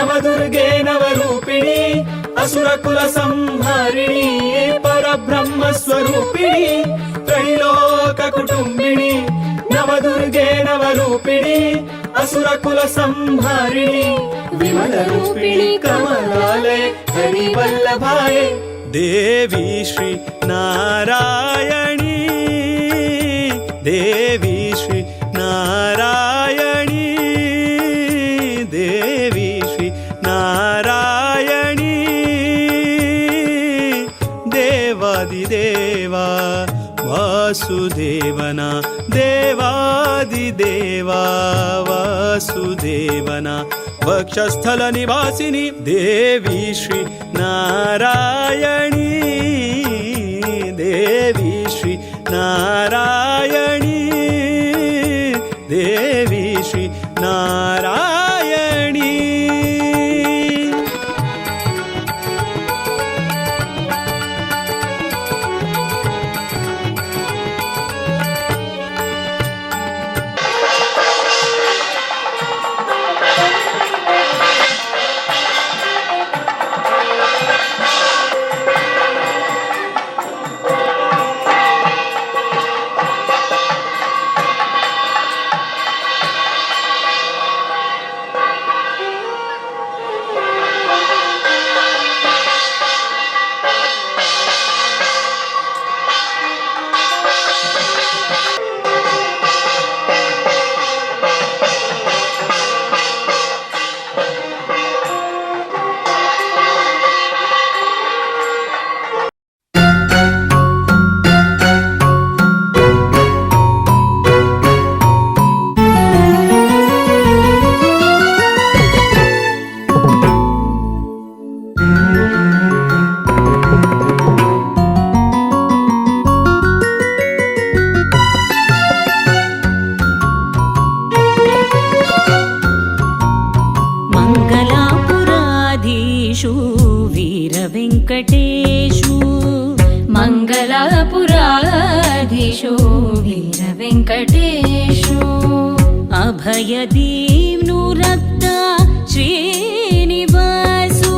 ನವದುರ್ಗೆ ನವರೂಪಿಣಿ ಅಸುರಕುಲ ಸಂಹಾರಿಣಿ ಪರಬ್ರಹ್ಮ ಸ್ವರೂಪಿಣಿ ತ್ರೈಲೋಕ ಕುಟುಂಬಿಣಿ ನವದುರ್ಗೆ ನವರೂಪಿಣಿ ಅಸುರಕುಲ ಸಂಹಾರಿಣಿ ವಿಮಲ ರೂಪಿಣಿ ಕಮಲಾಲಯ ಹರಿವಲ್ಲಭಾಯ ದೇವಿ ಶ್ರೀ ನಾರಾಯಣಿ ದೇವಿ ಶ್ರೀ ನಾರಾಯಣಿ ದೇವಿ ಶ್ರೀ ನಾರಾಯಣಿ ದೇವಾದಿದೇವ ವಾಸುದೇವನ ದೇವಾದಿದೇವ ವಾಸುದೇವನ ವಕ್ಷಸ್ಥಲ ನಿವಾಸಿನಿ ದೇವಿ ಶ್ರೀ ನಾರಾಯಣಿ ದೇವಿ ಶ್ರೀ ನಾರಾಯಣಿ ದೇವಿ ಶ್ರೀ ನಾರಾಯಣಿ वीरवेङ्कटेषु मङ्गलापुराधीशो वीरवेङ्कटेषु अभयदीनुरक्ता श्रीनिवासो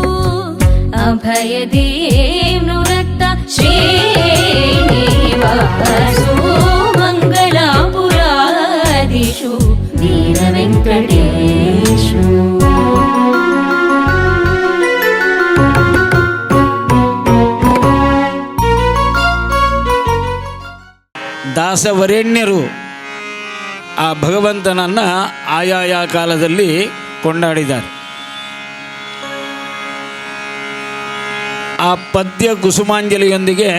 अभयदीनुरक्ता श्रीनिवासो मङ्गलापुराधीशो वीरवेङ्कटेषु ದಾಸವರೇಣ್ಯರು ಆ ಭಗವಂತನನ್ನು ಆಯಾಯ ಕಾಲದಲ್ಲಿ ಕೊಂಡಾಡಿದ್ದಾರೆ. ಆ ಪದ್ಯ ಕುಸುಮಾಂಜಲಿಯೊಂದಿಗೆ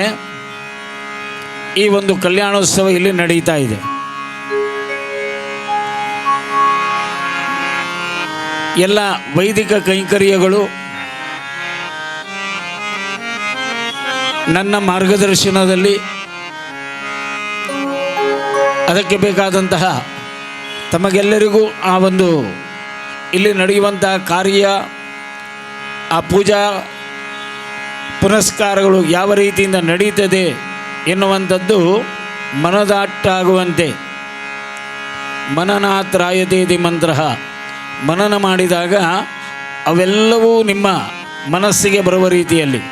ಈ ಒಂದು ಕಲ್ಯಾಣೋತ್ಸವ ಇಲ್ಲಿ ನಡೀತಾ ಇದೆ. ಎಲ್ಲ ವೈದಿಕ ಕೈಂಕರ್ಯಗಳು ನನ್ನ ಮಾರ್ಗದರ್ಶನದಲ್ಲಿ ಅದಕ್ಕೆ ಬೇಕಾದಂತಹ ತಮಗೆಲ್ಲರಿಗೂ ಆ ಒಂದು ಇಲ್ಲಿ ನಡೆಯುವಂತಹ ಕಾರ್ಯ, ಆ ಪೂಜಾ ಪುನಸ್ಕಾರಗಳು ಯಾವ ರೀತಿಯಿಂದ ನಡೀತದೆ ಎನ್ನುವಂಥದ್ದು ಮನದಾಟ್ಟಾಗುವಂತೆ ಮನನಾತ್ರಾಯತೇತಿ ಮಂತ್ರ ಮನನ ಮಾಡಿದಾಗ ಅವೆಲ್ಲವೂ ನಿಮ್ಮ ಮನಸ್ಸಿಗೆ ಬರುವ ರೀತಿಯಲ್ಲಿ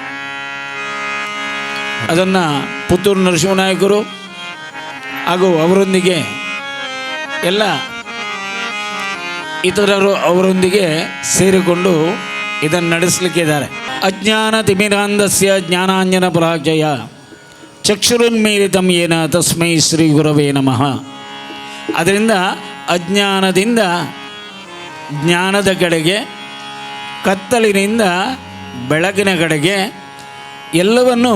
ಅದನ್ನು ಪುತ್ತೂರು ನರಸಿಂಹನಾಯಕರು ಹಾಗೂ ಅವರೊಂದಿಗೆ ಎಲ್ಲ ಇತರರು ಅವರೊಂದಿಗೆ ಸೇರಿಕೊಂಡು ಇದನ್ನು ನಡೆಸಲಿಕ್ಕಿದ್ದಾರೆ. ಅಜ್ಞಾನ ತಿಮಿರಾಂಧಸ್ಯ ಜ್ಞಾನಾಂಜನ ಪರಾಜಯ ಚಕ್ಷುರುನ್ಮೀಲಿತಂ ಯೇನ ತಸ್ಮೈ ಶ್ರೀ ಗುರವೇ ನಮಃ. ಅದರಿಂದ ಅಜ್ಞಾನದಿಂದ ಜ್ಞಾನದ ಕಡೆಗೆ, ಕತ್ತಲಿನಿಂದ ಬೆಳಕಿನ ಕಡೆಗೆ ಎಲ್ಲವನ್ನು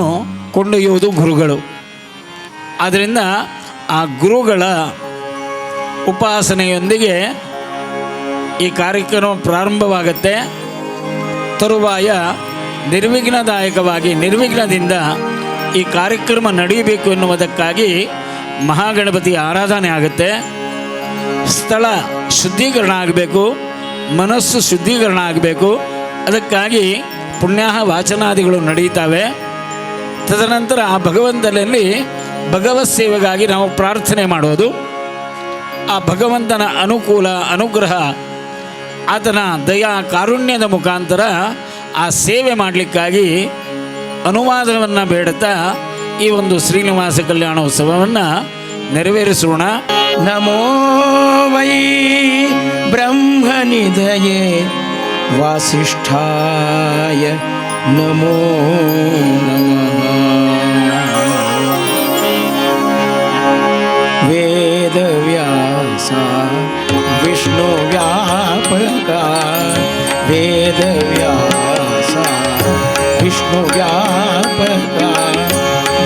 ಕೊಂಡೊಯ್ಯುವುದು ಗುರುಗಳು. ಆದ್ದರಿಂದ ಆ ಗುರುಗಳ ಉಪಾಸನೆಯೊಂದಿಗೆ ಈ ಕಾರ್ಯಕ್ರಮ ಪ್ರಾರಂಭವಾಗುತ್ತೆ. ತರುವಾಯ ನಿರ್ವಿಘ್ನದಿಂದ ಈ ಕಾರ್ಯಕ್ರಮ ನಡೆಯಬೇಕು ಎನ್ನುವುದಕ್ಕಾಗಿ ಮಹಾಗಣಪತಿ ಆರಾಧನೆ ಆಗುತ್ತೆ. ಸ್ಥಳ ಶುದ್ಧೀಕರಣ ಆಗಬೇಕು, ಮನಸ್ಸು ಶುದ್ಧೀಕರಣ ಆಗಬೇಕು. ಅದಕ್ಕಾಗಿ ಪುಣ್ಯಾಹ ವಾಚನಾದಿಗಳು ನಡೀತವೆ. ತದನಂತರ ಆ ಭಗವಂತನಲ್ಲಿ ಭಗವತ್ ಸೇವೆಗಾಗಿ ನಾವು ಪ್ರಾರ್ಥನೆ ಮಾಡೋದು. ಆ ಭಗವಂತನ ಅನುಕೂಲ ಅನುಗ್ರಹ ಆತನ ದಯಾ ಕಾರುಣ್ಯದ ಮುಖಾಂತರ ಆ ಸೇವೆ ಮಾಡಲಿಕ್ಕಾಗಿ ಅನುವಾದವನ್ನು ಬೇಡುತ್ತಾ ಈ ಒಂದು ಶ್ರೀನಿವಾಸ ಕಲ್ಯಾಣೋತ್ಸವವನ್ನು ನೆರವೇರಿಸೋಣ. ನಮೋ ವೈ ಬ್ರಹ್ಮನಿಧಯೇ ವಾಸಿಷ್ಠಾಯ ನಮೋ ನಮಃ. ವೇದವ್ಯಾಸ ವಿಷ್ಣು ವ್ಯಾಪಕ ವೇದವ್ಯಾಸ ವಿಷ್ಣು ವ್ಯಾಪಕ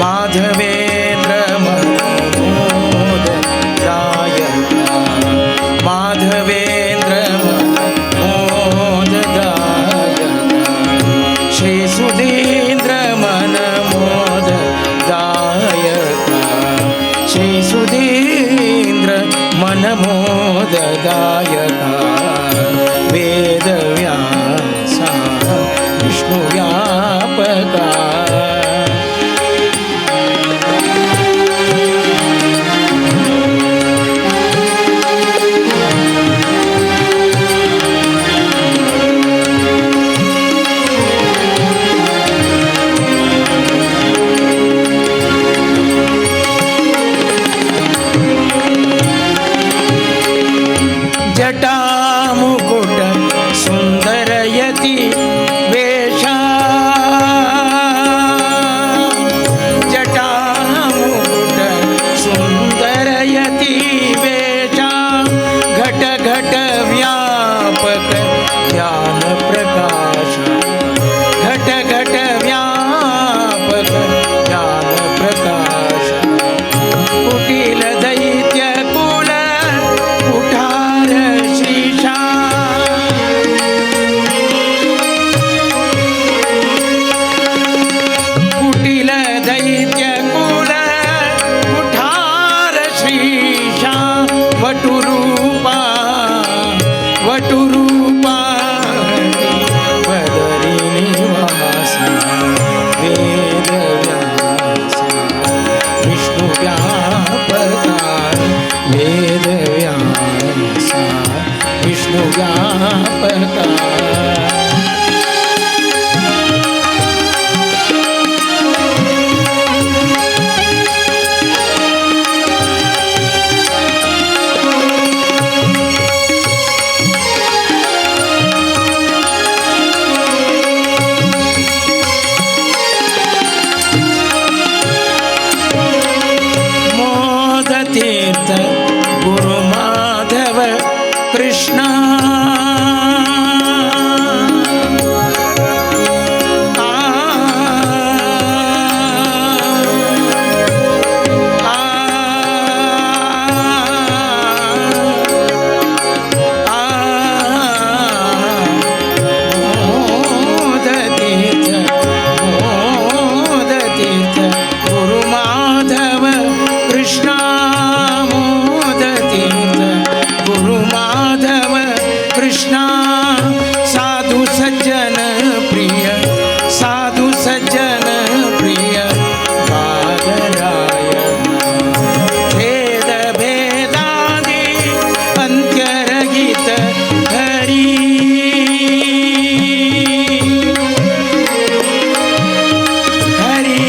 ಮಾಧವೇಂದ್ರ ಮನೋದದಾಯಕ ಮಾಧವೇಂದ್ರ ಮನೋದದಾಯಕ ಶ್ರೀ ಸುಧೀಂದ್ರ ಮನಮೋದದಾಯಕ ಶ್ರೀ ಸುಧೀಂದ್ರ ಮನಮೋದದಾಯಕ ವೇದವ್ಯಾಸ ವಿಷ್ಣು ವ್ಯಾಪಕ. ಜಟಾಮುಕುಟ ಸುಂದರಯತಿ ವೇಷ ಜಟಾಮುಕುಟ ಸುಂದರಯತಿ ವೇಷ ಘಟ ಘಟ ವ್ಯಾಪಕ ಜ್ಞಾನ ಪ್ರಕಾಶ ಘಟ ಘಟ ವ್ಯಾಪಕ ಜ್ಞಾನ ಪ್ರಕಾಶ ಕುಟಿಲ ದೈತ್ಯ ಕುಲ ಕುಠಾರ ಶ್ರೀಶಾ ಕುಟಿಲ ದೈತ್ಯ ಕುಲ ಕುಠಾರ ಶ್ರೀಶಾ ವಟುರೂಪ ವಟುರೂಪ ಬದರಿ ನಿವಾಸ ವೇದವ್ಯಾಸ ವಿಷ್ಣು ವ್ಯಾಪಕ ವೇದವ್ಯಾಸ ವಿಷ್ಣು ವ್ಯಾಪಕ. तीर्थ गुरु माधव कृष्ण गुरु माधव कृष्ण गुरु माधव कृष्ण साधु सज्जन प्रिय साधु सज्जन प्रिय बादरायण भेद भेदादि अंत्यरहित हरि हरि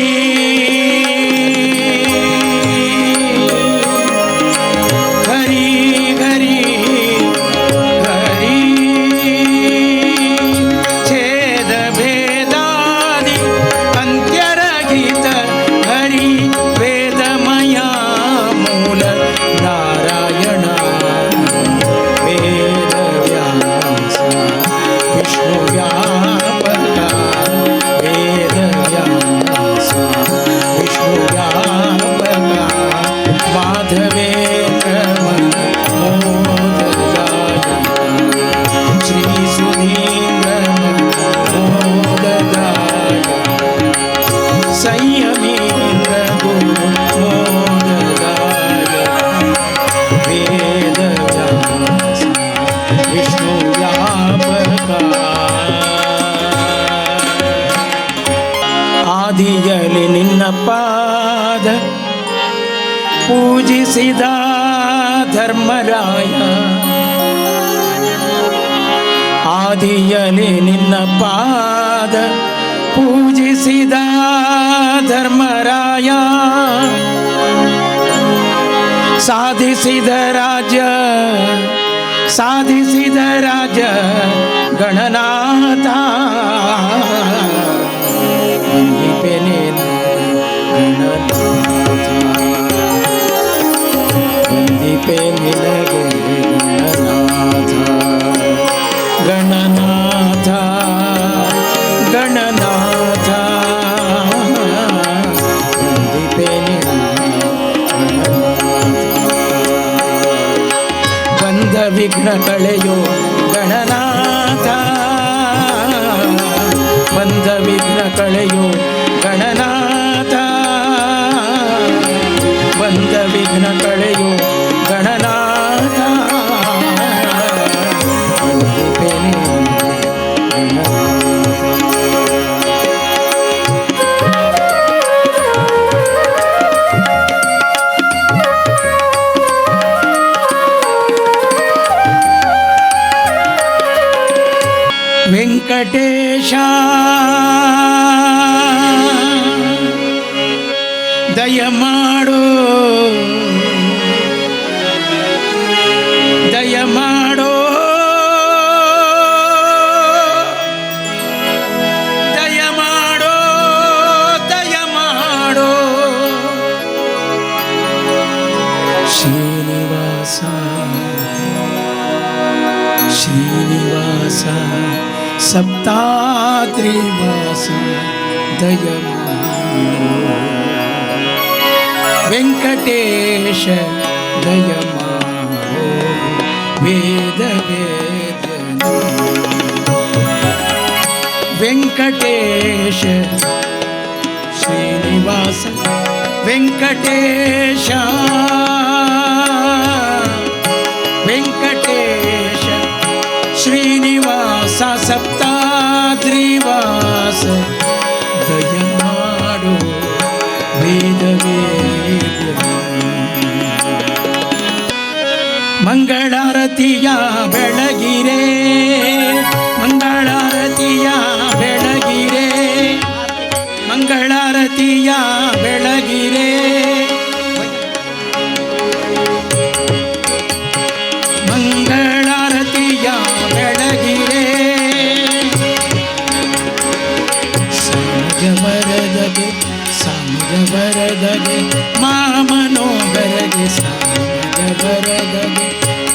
ಆದಿಯಲ್ಲಿ ನಿನ್ನ ಪಾದ ಪೂಜಿಸಿದ ಧರ್ಮರಾಯ ಆದಿಯಲಿ ನಿನ್ನ ಪಾದ ಪೂಜಿಸಿದ ಧರ್ಮರಾಯ ಸಾಧಿಸಿದ ರಾಜ ಗಣನಾಥ ವಂದಿಪೆ ನಿನ್ನ ಗಣನಾಥ ವಂದಿಪೆ ನಿನಗೆ ಗಣನಾಥ ಗಣನಾಥ ವಂದಿಪೆ ನಿನಗೆ ಬಂದ ವಿಘ್ನ ಕಳೆಯೋ ಗಣನಾಥ ಬಂದ ವಿಘ್ನ ಕಳೆಯೋ ಗಣನಾಥ ಬಂದ ವಿಘ್ನ ಕಳೆಯೋ ಗಣನಾಥ ವಂದಿಪೆ ನಿನಗೆ ವೆಂಕಟೇಶ ದಯಮಾಡು ದಯಮಾಡು ದಯಮಾಡು ದಯಮಾಡು ಶ್ರೀನಿವಾಸ ಶ್ರೀನಿವಾಸ ಸಪ್ತಾದ್ರಿವಾಸ ದಯಮಾಡು ವೆಂಕಟೇಶ ದಯಮಾಡು ವೇದ ವೇದ್ಯನ ವೆಂಕಟೇಶ ಶ್ರೀನಿವಾಸ ವೆಂಕಟೇಶ ವೆಂಕಟೇಶ ಶ್ರೀನಿವಾಸ ಸಪ್ತಾದ್ರಿವಾಸ ದಯಮಾಡು ವೇದ ವೇದ್ಯನ ಮಂಗಳಾರತಿಯ ಬೆಳಗಿರೆ ಮಂಗಳಾರತಿಯ ಬೆಳಗಿರೆ ಮಂಗಳಾರತಿಯ ಬೆಳಗಿರೆ ಮಂಗಳಾರತಿಯ ಬೆಳಗಿರೆ ಸಾಮಜವರದಗೆ ಸಾಮಜವರದಗೆ ಮಾಮನೋಗರಗೆ ಸಾಮಜವರದಗೆ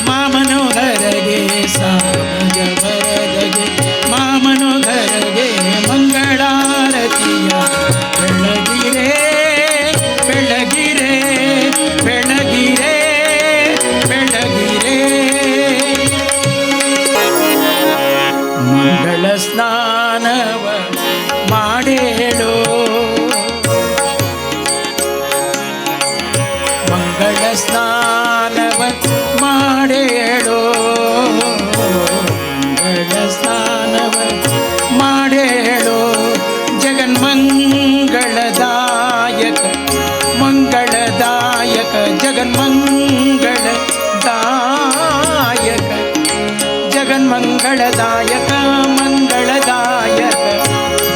ಮಾಮನೋಗರಗೆ ಸಾಮಜವರದಗೆ ಮಾಮನೋಗರಗೆ ಮಂಗಳಾರತಿಯ ಬೆಳಗಿರೆ ಬೆಳಗಿರೆ ಬೆಳಗಿರೆ ಬೆಳಗಿರೆ ಮಂಗಳ ಸ್ನಾನವ ಮಾಡೇಳು ಮಂಗಳ ಸ್ನಾನವ ಮಾಡೇಳು ಮಂಗಳ ಸ್ನಾನವ ಮಾಡೇಳು ಜಗನ್ಮಂಗಳದಾಯಕ ಮಂಗಳದಾಯಕ ಜಗನ್ಮಂಗಳದಾಯಕ ಜಗನ್ಮಂಗಳದಾಯಕ ಮಂಗಳದಾಯಕ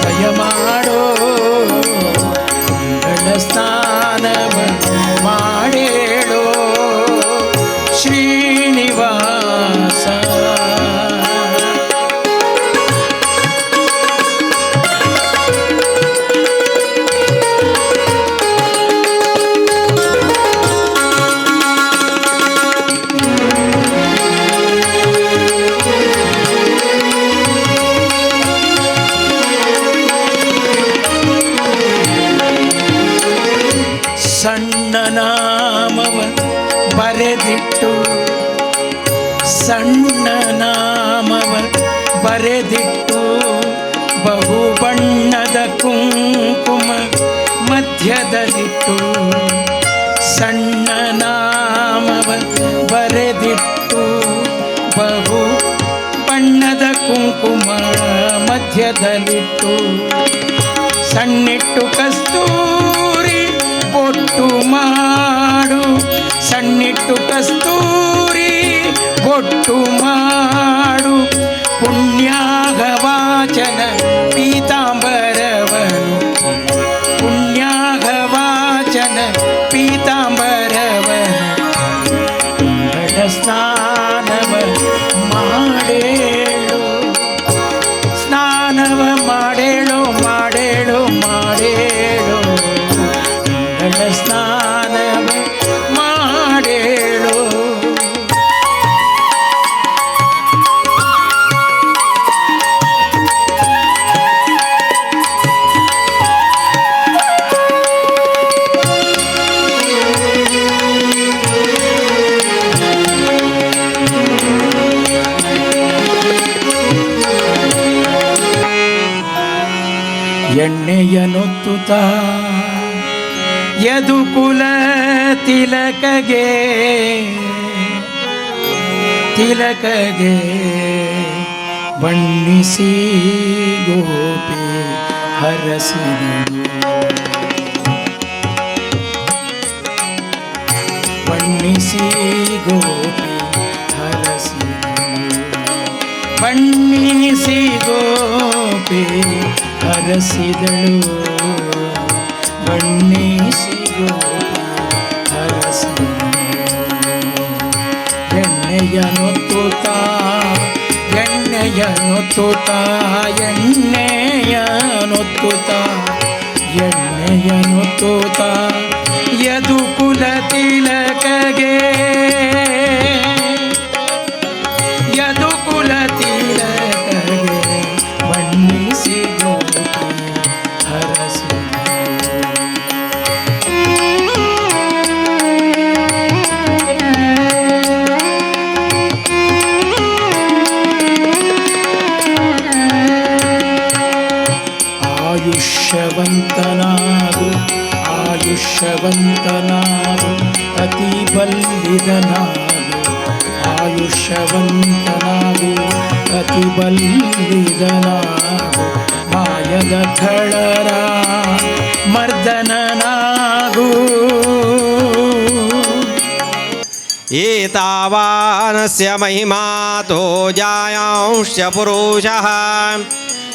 ದಯಮಾಡೋ ಮಂಗಳ ಸ್ನಾನವ ಮಾಡೇಳೋ ಶ್ರೀನಿವಾಸ ಸಣ್ಣ ನಾಮವ ಬರೆದಿಟ್ಟು ಸಣ್ಣ ನಾಮವ ಬರೆದಿಟ್ಟು ಬಹು ಬಣ್ಣದ ಕುಂಕುಮ ಮಧ್ಯದಲ್ಲಿಟ್ಟು ಸಣ್ಣ ನಾಮವ ಬರೆದಿಟ್ಟು ಬಹು ಬಣ್ಣದ ಕುಂಕುಮ ಮಧ್ಯದಲ್ಲಿಟ್ಟು ಸಣ್ಣಿಟ್ಟು ಕಸ್ತೂರಿ ಬೊಟ್ಟು ಮಾಡು ಸಣ್ಣಿಟ್ಟು ಕಸ್ತೂರಿ ಬೊಟ್ಟು ಮಾಡು ಪುಣ್ಯ ಪೀತಾಂಬರವ ಮಂಗಳ ಸ್ನಾನವ ಮಾಡೇಳು ಸ್ನಾನವ ಮಾಡೇಳು ಮಾಡೇಳು ಮಾಡೇಳು ಮಂಗಳ ಸ್ನಾನವ ಮಾಡೇಳು. ಎಣ್ಣೆಯನೊತ್ತುತ್ತ ಯದುಕುಲ ತಿಲಕಗೆ ತಿಲಕಗೆ ಬಣ್ಣಿಸಿ ಗೋಪಿ ಹರಸಿದಳು ಬಣ್ಣಿಸಿ ಗೋಪಿ ಹರಸಿದಳು ಬಣ್ಣಿಸಿ ಗೋಪಿ ಹರಸಿದಳು ಬಣ್ಣಿಸಿ ಗೋಪಿ ಹರಸಿದಳು. ಎಣ್ಣೆಯನೊತ್ತುತ್ತ ಎಣ್ಣೆಯನೊತ್ತುತ್ತ ಎಣ್ಣೆಯನೊತ್ತುತ್ತ ಎಣ್ಣೆಯನೊತ್ತುತ್ತ ಯದುಕುಲ ತಿಲಕಗೆ ಯದುಕುಲ ತಿಲಕಗೆ ಬಣ್ಣಿಸಿ ಗೋಪಿ ಹರಸಿದಳು. ಆಯುಷ್ಯವಂತನಾಗು ಆಯುಷ್ಯವಂತನಾಗು ಅತಿ ಬಲ್ಲಿದನಾಗು ಆಯುಷ್ಯವಂತನಾಗು ಅತಿ ಬಲ್ಲಿದನಾಗು ಮಾಯದ ಖಳರ ಮರ್ದನನಾಗು. ಏತಾವಾನಸ್ಯ ಮಹಿಮಾತೋ ಜಾಯಾಂಶ್ಚ ಪುರುಷಃ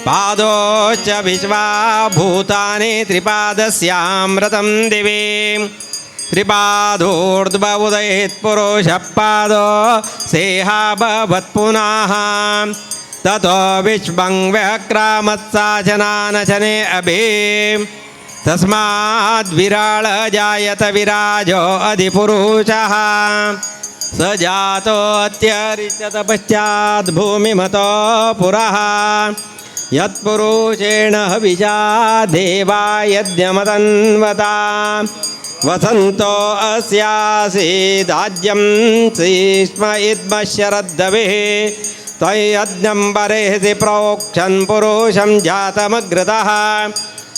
ಪಾದೋಶ್ಚ ವಿಶ್ವಾಭೂತಾನಿ ತ್ರಿಪಾದಸ್ಯಾಮೃತಂ ದಿವಿ ತ್ರಿಪಾದೋರ್ಧ್ವ ಉದಯೇತ್ ಪುರುಷಃ ಪಾದೋ ಸೇಹಾಭವತ್ ಪುನಃ ತತೋ ವಿಶ್ವಂ ವ್ಯಕ್ರಾಮತ್ಸಾಚನಾನಚನೆ ಅಭಿ ತಸ್ಮಾದ್ವಿರಾಳ ಜಾಯತ ವಿರಾಜೋ ಅಧಿಪುರುಷಃ ಸ ಜಾತೋತ್ಯರಿಚ್ಯತ ಪಶ್ಚಾತ್ ಭೂಮಿಮತೋ ಪುರಃ ಯತ್ಪುರುಷೇಣ ಹವಿಷಾ ದೇವಾ ಯಜ್ಞಮತನ್ವತಾ ವಸಂತೋ ಅಸ್ಯಾಸೀದಾಜ್ಯಂ ಸ್ಮ ಇದ್ಮಶ್ಯರದ್ದವಿಃ ತ್ವಯಜ್ಞಂ ಬರೇಹಿ ಪ್ರೋಕ್ಷನ್ ಪುರುಷಂ ಜಾತಮಗ್ರತಃ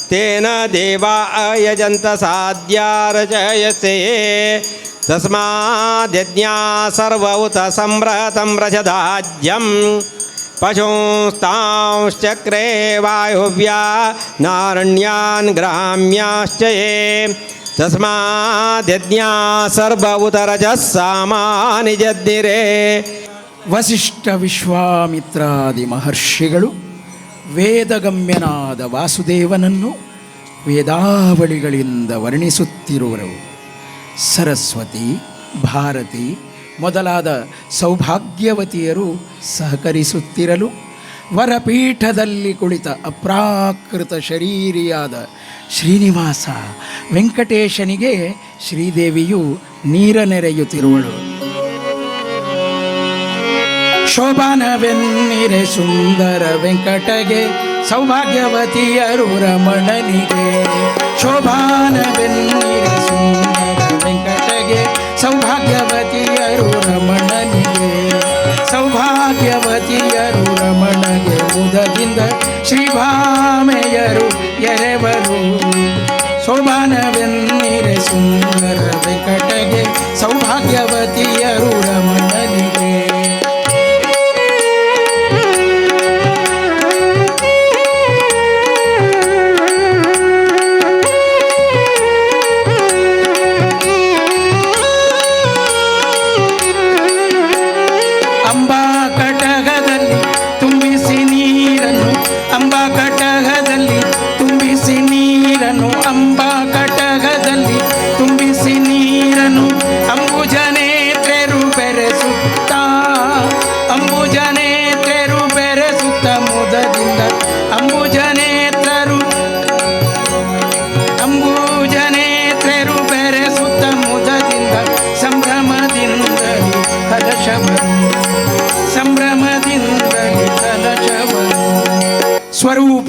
ತೇನ ದೇವಾ ಅಯಜಂತ ಸಾಧ್ಯಾರಚಯಸೆ ತಸ್ಮಾದ್ಯಜ್ಞಾ ಸರ್ವ ಉತ ಸಂಭ್ರತಂ ರಜದಾಜ್ಯಂ ಪಶೂಂಸ್ತಾಂಶ್ಚಕ್ರೆ ವಾಯುವ್ಯಾ ನಾರಣ್ಯಾನ್ ಗ್ರಾಮ್ಯಾಶ್ಚ ಯೇ ತಸ್ಮಾದ್ಯಜ್ಞಾ ಸರ್ವ ಉತ ರಜಃ ಸಾಮಾನಿ ಜದ್ದಿರೇ. ವಸಿಷ್ಠ ವಿಶ್ವಾಮಿತ್ರಾದಿ ಮಹರ್ಷಿಗಳು ವೇದಗಮ್ಯನಾದ ವಾಸುದೇವನನ್ನು ವೇದಾವಳಿಗಳಿಂದ ವರ್ಣಿಸುತ್ತಿರುವರು. ಸರಸ್ವತಿ, ಭಾರತಿ ಮೊದಲಾದ ಸೌಭಾಗ್ಯವತಿಯರು ಸಹಕರಿಸುತ್ತಿರಲು ವರಪೀಠದಲ್ಲಿ ಕುಳಿತ ಅಪ್ರಾಕೃತ ಶರೀರಿಯಾದ ಶ್ರೀನಿವಾಸ ವೆಂಕಟೇಶನಿಗೆ ಶ್ರೀದೇವಿಯು ನೀರನೆರೆಯುತ್ತಿರುವಳು. ಶೋಭಾನವೆನ್ನಿರೆ ಸುಂದರ ವೆಂಕಟಗೆ ಸೌಭಾಗ್ಯವತಿಯರು ರಮಣನಿಗೆ ಶೋಭಾನವೆನ್ನಿರೆ ಸುಂದರ ವೆಂಕಟಗೆ ಸೌಭಾಗ್ಯವತಿಯರು ರಮಣನಿಗೆ ಸೌಭಾಗ್ಯವತಿಯರು ರಮಣಗೆ ಮುದದಿಂದ ಶ್ರೀಭಾಮೆಯರು ಎರೆವರು ಶೋಭಾನವೆನ್ನಿರೆ ಸುಂದರ ವೆಂಕಟಗೆ ಸೌಭಾಗ್ಯವತಿಯರು ರಮಣನಿಗೆ.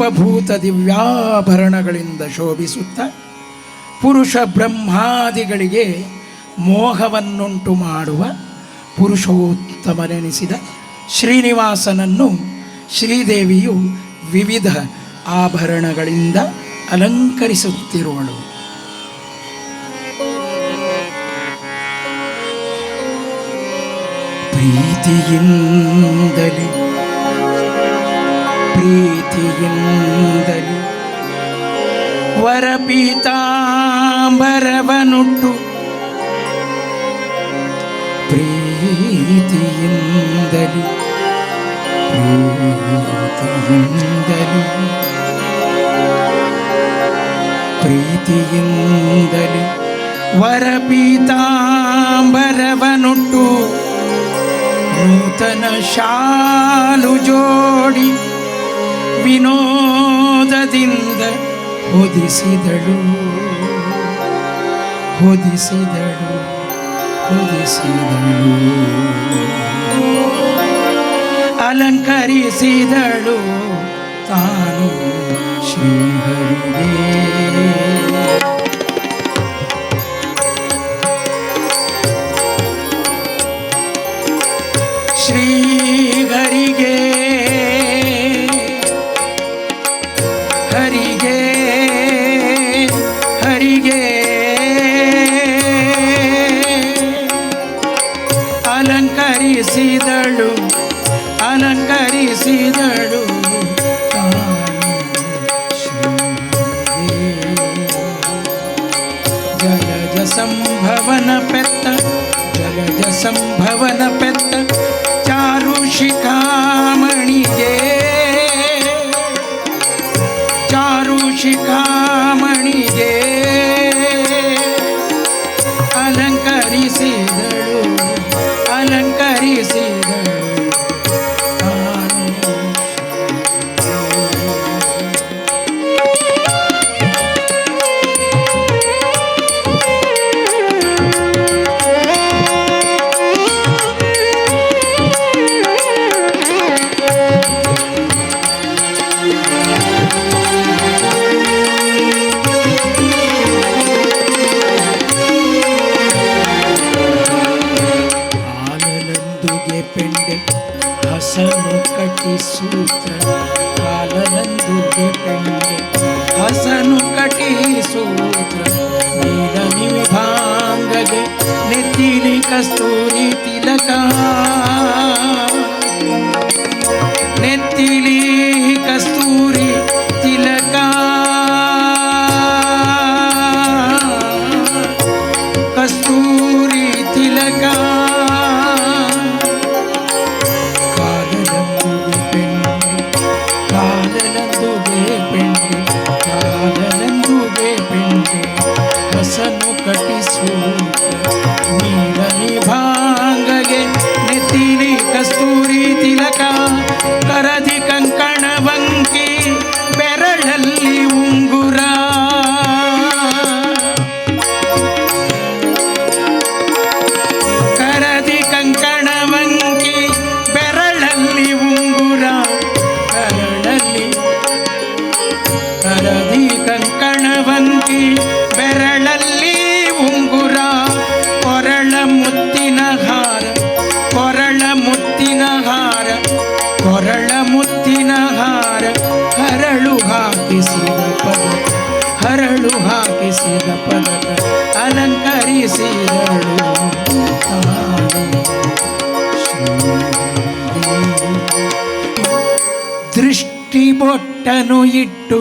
ಸರ್ವಭೂತ ದಿವ್ಯಾಭರಣಗಳಿಂದ ಶೋಭಿಸುತ್ತ ಪುರುಷ ಬ್ರಹ್ಮಾದಿಗಳಿಗೆ ಮೋಹವನ್ನುಂಟು ಮಾಡುವ ಪುರುಷೋತ್ತಮನೆನಿಸಿದ ಶ್ರೀನಿವಾಸನನ್ನು ಶ್ರೀದೇವಿಯು ವಿವಿಧ ಆಭರಣಗಳಿಂದ ಅಲಂಕರಿಸುತ್ತಿರುವಳು. ಪ್ರೀತಿಯಿಂದಲೇ ವರಪೀತಾಂಬರವನುಟ್ಟು ಪ್ರೀತಿಯಿಂದಲೇ ವರಪೀತಾಂಬರವನುಟ್ಟು ನೂತನ ಶಾಲು ಜೋಡಿ ವಿನೋದದಿಂದ ಹೊದಿಸಿದಳು ಅಲಂಕರಿಸಿದಳು ತಾನು ಶ್ರೀಹರಿಗೆ. ಶ್ರೀಹರಿಗೆ ಅಲಂಕರಿಸಿದಳು ಜಲಜ ಸಂಭವನ ಪೆತ್ತ ಚಾರು ಶಿಖಾಮಣಿಗೆ ಅಲಂಕರಿಸಿದಳು ಹಸನು ಕಟಿ ಸೂತ್ರ ಕಾಲನಂದುಗೆ ಪೆಂಡೆ ಹಸನು ಕಟಿ ಸೂತ್ರ ನೀಲ ನಿವಿಭಾಂಗಗೆ ನೆತ್ತಿಲಿ ಕಸ್ತೂರಿ ತಿಲಕ ನೆತ್ತಿಲಿ ಕಸ್ತೂರಿ ತಿಲಕ ಕಸ್ತೂರಿ ತಿಲಕ ಹಸನು ಕಟಿಸು ನೀರನಿ ಭಾಂಗಗೆ ನೆತ್ತಿಲಿ ಕಸ್ತೂರಿ ತಿಲಕ ಕರದಿ ಕಂಕಣ ವಂಕಿ ಬೆರಳಲ್ಲಿ ಉಂಗುರ ಕರದಿ ಕಂಕಣ ವಂಕಿ ಬೆರಳಲ್ಲಿ ಉಂಗುರ ಕರದಿ ಕಂಕಣ ವಂಕಿ ಬೆರಳಲ್ಲಿ ಉಂಗುರ ಕೊರಳ ಮುತ್ತಿನ ಹಾರ ಹರಳು ಹಾಕಿಸಿದ ಪದಕ ಅಲಂಕರಿಸಿದಳು ದೃಷ್ಟಿ ಬೊಟ್ಟನು ಇಟ್ಟು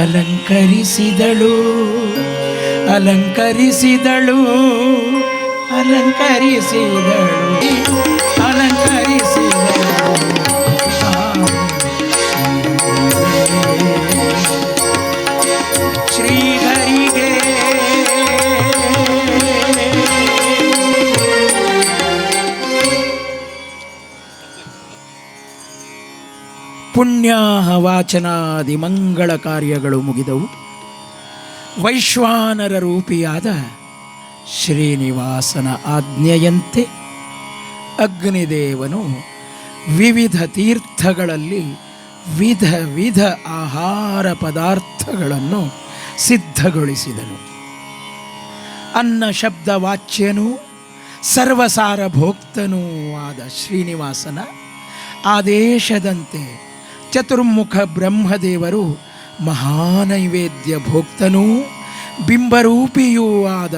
ಅಲಂಕರಿಸಿದಳು ಶ್ರೀಹರಿಗೆ ಪುಣ್ಯಾಹ ವಾಚನಾದಿ ಮಂಗಳ ಕಾರ್ಯಗಳು ಮುಗಿದವು. ವೈಶ್ವಾನರ ರೂಪಿಯಾದ ಶ್ರೀನಿವಾಸನ ಆಜ್ಞೆಯಂತೆ ಅಗ್ನಿದೇವನು ವಿವಿಧ ತೀರ್ಥಗಳಲ್ಲಿ ವಿಧ ವಿಧ ಆಹಾರ ಪದಾರ್ಥಗಳನ್ನು ಸಿದ್ಧಗೊಳಿಸಿದನು. ಅನ್ನ ಶಬ್ದ ವಾಚ್ಯನೂ ಸರ್ವಸಾರ ಭೋಕ್ತನೂ ಆದ ಶ್ರೀನಿವಾಸನ ಆದೇಶದಂತೆ ಚತುರ್ಮುಖ ಬ್ರಹ್ಮದೇವರು ಮಹಾನೈವೇದ್ಯ ಭೋಕ್ತನೂ ಬಿಂಬರೂಪಿಯೂ ಆದ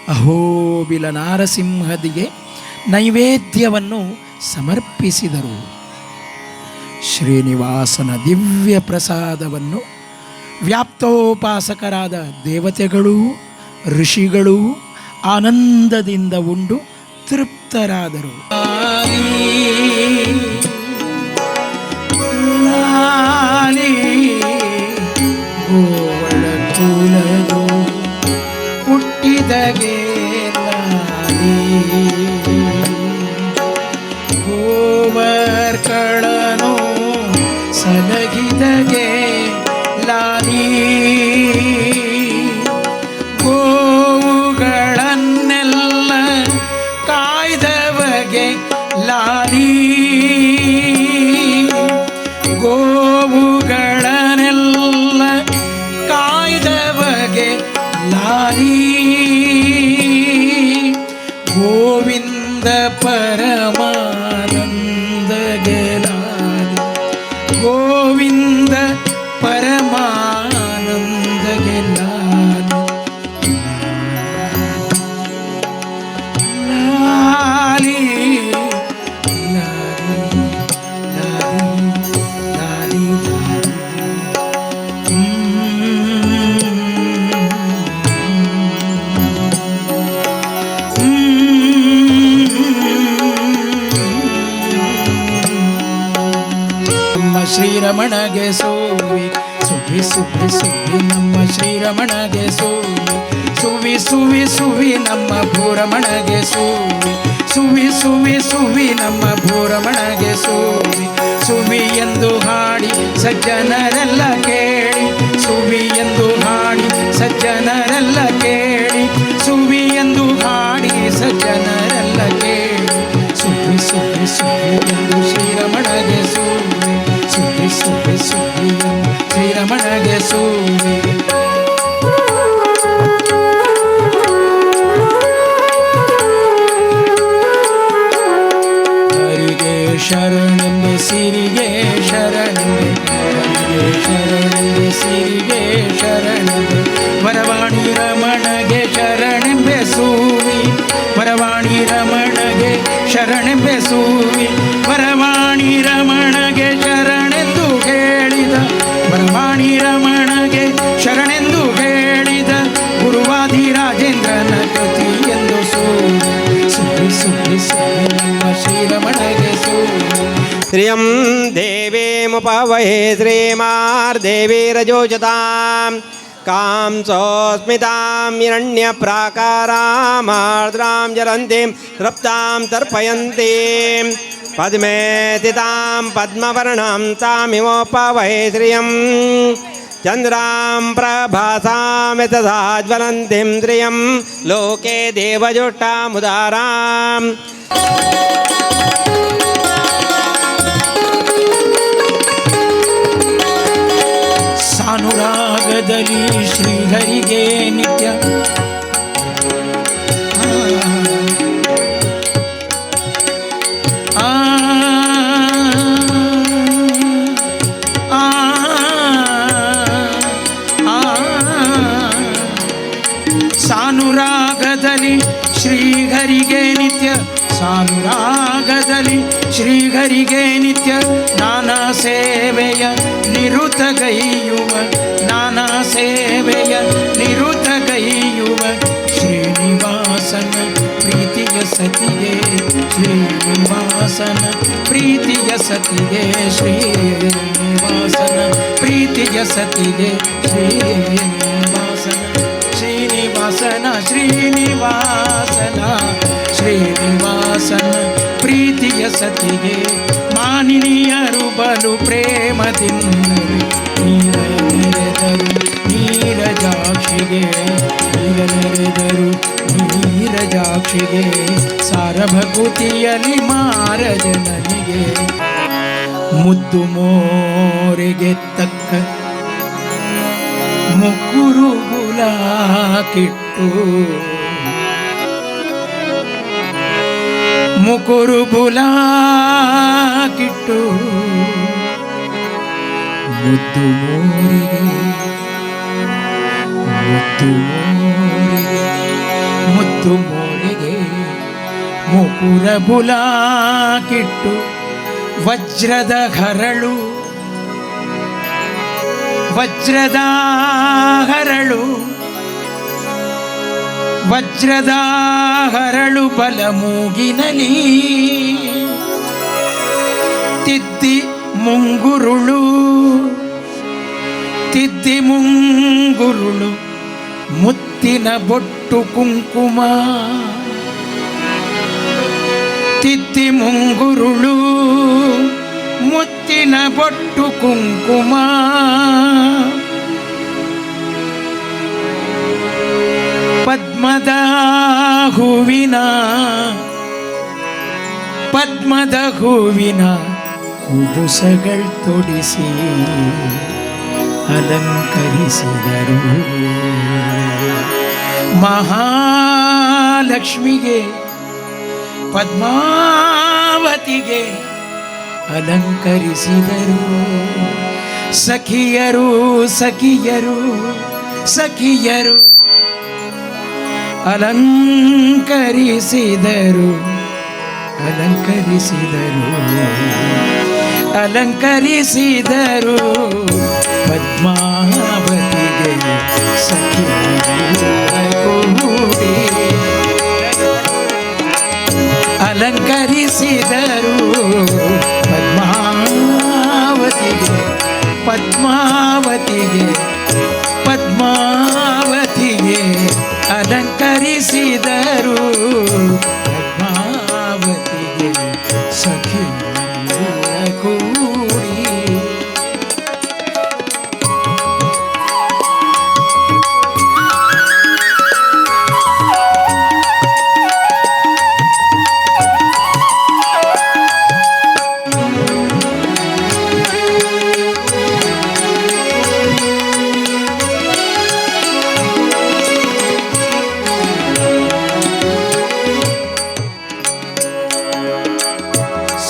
ಅಹೋಬಿಲ ನಾರಸಿಂಹದಿಗೆ ನೈವೇದ್ಯವನ್ನು ಸಮರ್ಪಿಸಿದರು. ಶ್ರೀನಿವಾಸನ ದಿವ್ಯ ಪ್ರಸಾದವನ್ನು ವ್ಯಾಪ್ತೋಪಾಸಕರಾದ ದೇವತೆಗಳೂ ಋಷಿಗಳೂ ಆನಂದದಿಂದ ಉಂಡು ತೃಪ್ತರಾದರು. ಗೋವಳ ಕುಲದು ಹುಟ್ಟಿದಗೆ ಗೋವರ್ಕಳನು ಸಲಗಿದಗೆ ಲಾಲಿ ಗೋವುಗಳನ್ನೆಲ್ಲ ಕಾಯ್ದವಗೆ ಲಾಲಿ ಗೋವುಗಳನ್ನೆಲ್ಲ ಕಾಯ್ದವಗೆ ಲಾಲಿ ಗೋವಿಂದ ಪರಮಾನಂದಗೆ ಲಾಲಿ ಗೋವಿಂದ ಪರಮಾನಂದಗೆ ಲಾಲಿ ಲಾಲಿ ಲಾಲಿ ಲಾಲಿ ನಮ್ಮ ಶ್ರೀರಮಣಗೆ ಸೋವಿ ಸುವಿ ಸುವಿ ಸುವಿ ನಮ್ಮ ಶ್ರೀರಮಣಗೆ ಸೋವಿ ಸುವಿ ಸುವಿ ಸುವಿ ನಮ್ಮ ಭೂರಮಣಗೆ ಸೋವಿ ಸುವಿ ಸುವಿ ಸುವಿ ನಮ್ಮ ಭೂರಮಣಗೆ ಸೋವಿ ಸುವಿ ಎಂದು ಹಾಡಿ ಸಜ್ಜನರೆಲ್ಲ ಕೇಳಿ ಸುವಿ ಎಂದು ಹಾಡಿ ಸಜ್ಜನರೆಲ್ಲ ಕೇಳಿ ಸುವಿ ಎಂದು ಹಾಡಿ ಸಜ್ಜನರೆಲ್ಲ ಕೇಳಿ ಸುವಿ ಸುವಿ ಸುವಿ ಎಂದು ಶ್ರೀರಮಣಗೆ ಸೋವಿ ಸುವಿ ಸುವಿ ಸುವಿ ಎಂದು ಶ್ರೀರಮಣಗೆ ಸೋವಿ ಹರಿಗೆ ಶರಣೆಂಬೆ ಸಿರಿಗೆ ಶರಣೆಂಬೆ ಹರಿಗೆ ಶರಣೆಂಬೆ ಸಿರಿಗೆ ಶರಣೆಂಬೆ ವರವಾಣಿ ರಮಣಗೆ ಶರಣೆಂಬೆ ಸೂವಿ ವರವಾಣಿ ರಮಣಗೆ ಶರಣೆಂಬೆ ಸೂವಿ ವರವಾಣಿ ರಮಣಗೆ ಶರಣೆಂದು ಹೇಳಿದ ವರವಾಣಿ ರಮಣಗೆ ಶರಣೆಂದು ಹೇಳಿದ ಗುರುವಾದಿರಾಜೇಂದ್ರನ ಕೃತಿ ಎಂದು ಸೂವಿ ಸುವಿ ಸುವಿ ಸುವಿ ನಮ್ಮ ಶ್ರೀರಮಣಗೆ ಸೂವಿ ಶ್ರಿಯಂ ದೇವೇಮುಪವಹೇ ಶ್ರೀಮಾರ್ದೇವೀರಜೋಜತಾಂ ಕಾಂಸೋಸ್ಮಿತಾಂ ಹಿರಣ್ಯಪ್ರಾಕಾರಾಮಾರ್ದ್ರಾಂ ಜಲಂತೀಂ ತೃಪ್ತಾಂ ತರ್ಪಯಂತೀಂ ಪದ್ಮೇ ತಿತಾಂ ಪದ್ಮವರ್ಣಾಂ ತಾಮಿಮೋಪವಹೇ ಶ್ರಿಯಂ ಚಂದ್ರಾಂ ಪ್ರಭಾಸಾಮಿತಸಾಜ್ವಲಂತಿಂ ಶ್ರಿಯಂ ಲೋಕೆ ದೇವಜುಷ್ಟಾಮುದಾರಾಂ ಸಾನುರಾಗದಲ್ಲಿ ಶ್ರೀಹರಿಗೆ ನಿತ್ಯ ಸಾನುರಾಗದಲ್ಲಿ ಶ್ರೀಹರಿಗೆ ನಿತ್ಯ ಸಾನುರಾಗದಲ್ಲಿ ಶ್ರೀಹರಿಗೆ ನಿತ್ಯ ನಾನಾ ಸೇವೆಯ ನಿರುತಗೈಯುವ ನಾನಾ ಸೇವೆಯ ನಿರುತಗೈಯುವ ಶ್ರೀನಿವಾಸನ ಪ್ರೀತಿಯ ಸತಿಗೆ ಶ್ರೀನಿವಾಸನ ಪ್ರೀತಿಯ ಸತಿಗೆ ಶ್ರೀನಿವಾಸನ ಪ್ರೀತಿಯ ಸತಿಗೆ ಶ್ರೀನಿವಾಸನ ಶ್ರೀನಿವಾಸನ ಶ್ರೀನಿವಾಸನ ಶ್ರೀನಿವಾಸನ ಪ್ರೀತಿಯ ಸತಿಗೆ ಮಾನಿನಿಯರು ಬಲು ಪ್ರೇಮದಿಂದಲೇ ನೀರ ನೆರೆದರು ನೀರಜಾಕ್ಷಿಗೆ ನೀರ ನೆರೆದರು ನೀರ ವರಜಾಕ್ಷಿಗೆ ಸಾರಭಕುತಿಯಲಿ ಮಾರಜನನಿಗೆ ಮುದ್ದು ಮೋರೆಗೆ ತಕ್ಕ ಮುಕುರು ಬುಲಾಕಿಟ್ಟು ಮುಕುರು ಬುಲಾಕಿಟ್ಟು ಮುದ್ದು ಮೋರಿಗೆ ಮುದ್ದು ಮೋರಿಗೆ ಮುದ್ದು ಮೋರಿಗೆ ಮುಕುರ ಬುಲಾಕಿಟ್ಟು ವಜ್ರದ ಹರಳು ವಜ್ರದ ಹರಳು ವಜ್ರದ ಹರಳು ಬಲ ಮೂಗಿನಲಿ ತಿದ್ದಿ ಮುಂಗುರುಳು ತಿದ್ದಿ ಮುಂಗುರುಳು ಮುತ್ತಿನ ಬೊಟ್ಟು ಕುಂಕುಮ ತಿದ್ದಿ ಮುಂಗುರುಳು ಮುತ್ತಿನ ಬೊಟ್ಟು ಕುಂಕುಮ ಪದ್ಮದ ಹೂವಿನ ಪದ್ಮದ ಹೂವಿನ ಕುಬುಸಗಳು ತೊಡಿಸಿ ಅಲಂಕರಿಸಿದರು ಮಹಾಲಕ್ಷ್ಮಿಗೆ ಪದ್ಮಾವತಿಗೆ ಅಲಂಕರಿಸಿದರು ಸಖಿಯರು ಸಖಿಯರು ಸಖಿಯರು ಅಲಂಕರಿಸಿದರು ಅಲಂಕರಿಸಿದರು ಅಲಂಕರಿಸಿದರು ಪದ್ಮಾವತಿಗೆ ಸಖಿಯರು ಅಲಂಕರಿಸಿದರು ಪದ್ಮಾವತಿಗೆ ಪದ್ಮಾವತಿಗೆ ಪದ್ಮಾವತಿಗೆ ಅಲಂಕರಿಸಿದರು ಪದ್ಮಾವತಿಗೆ ಸಖಿಯರ ಕೂಡಿ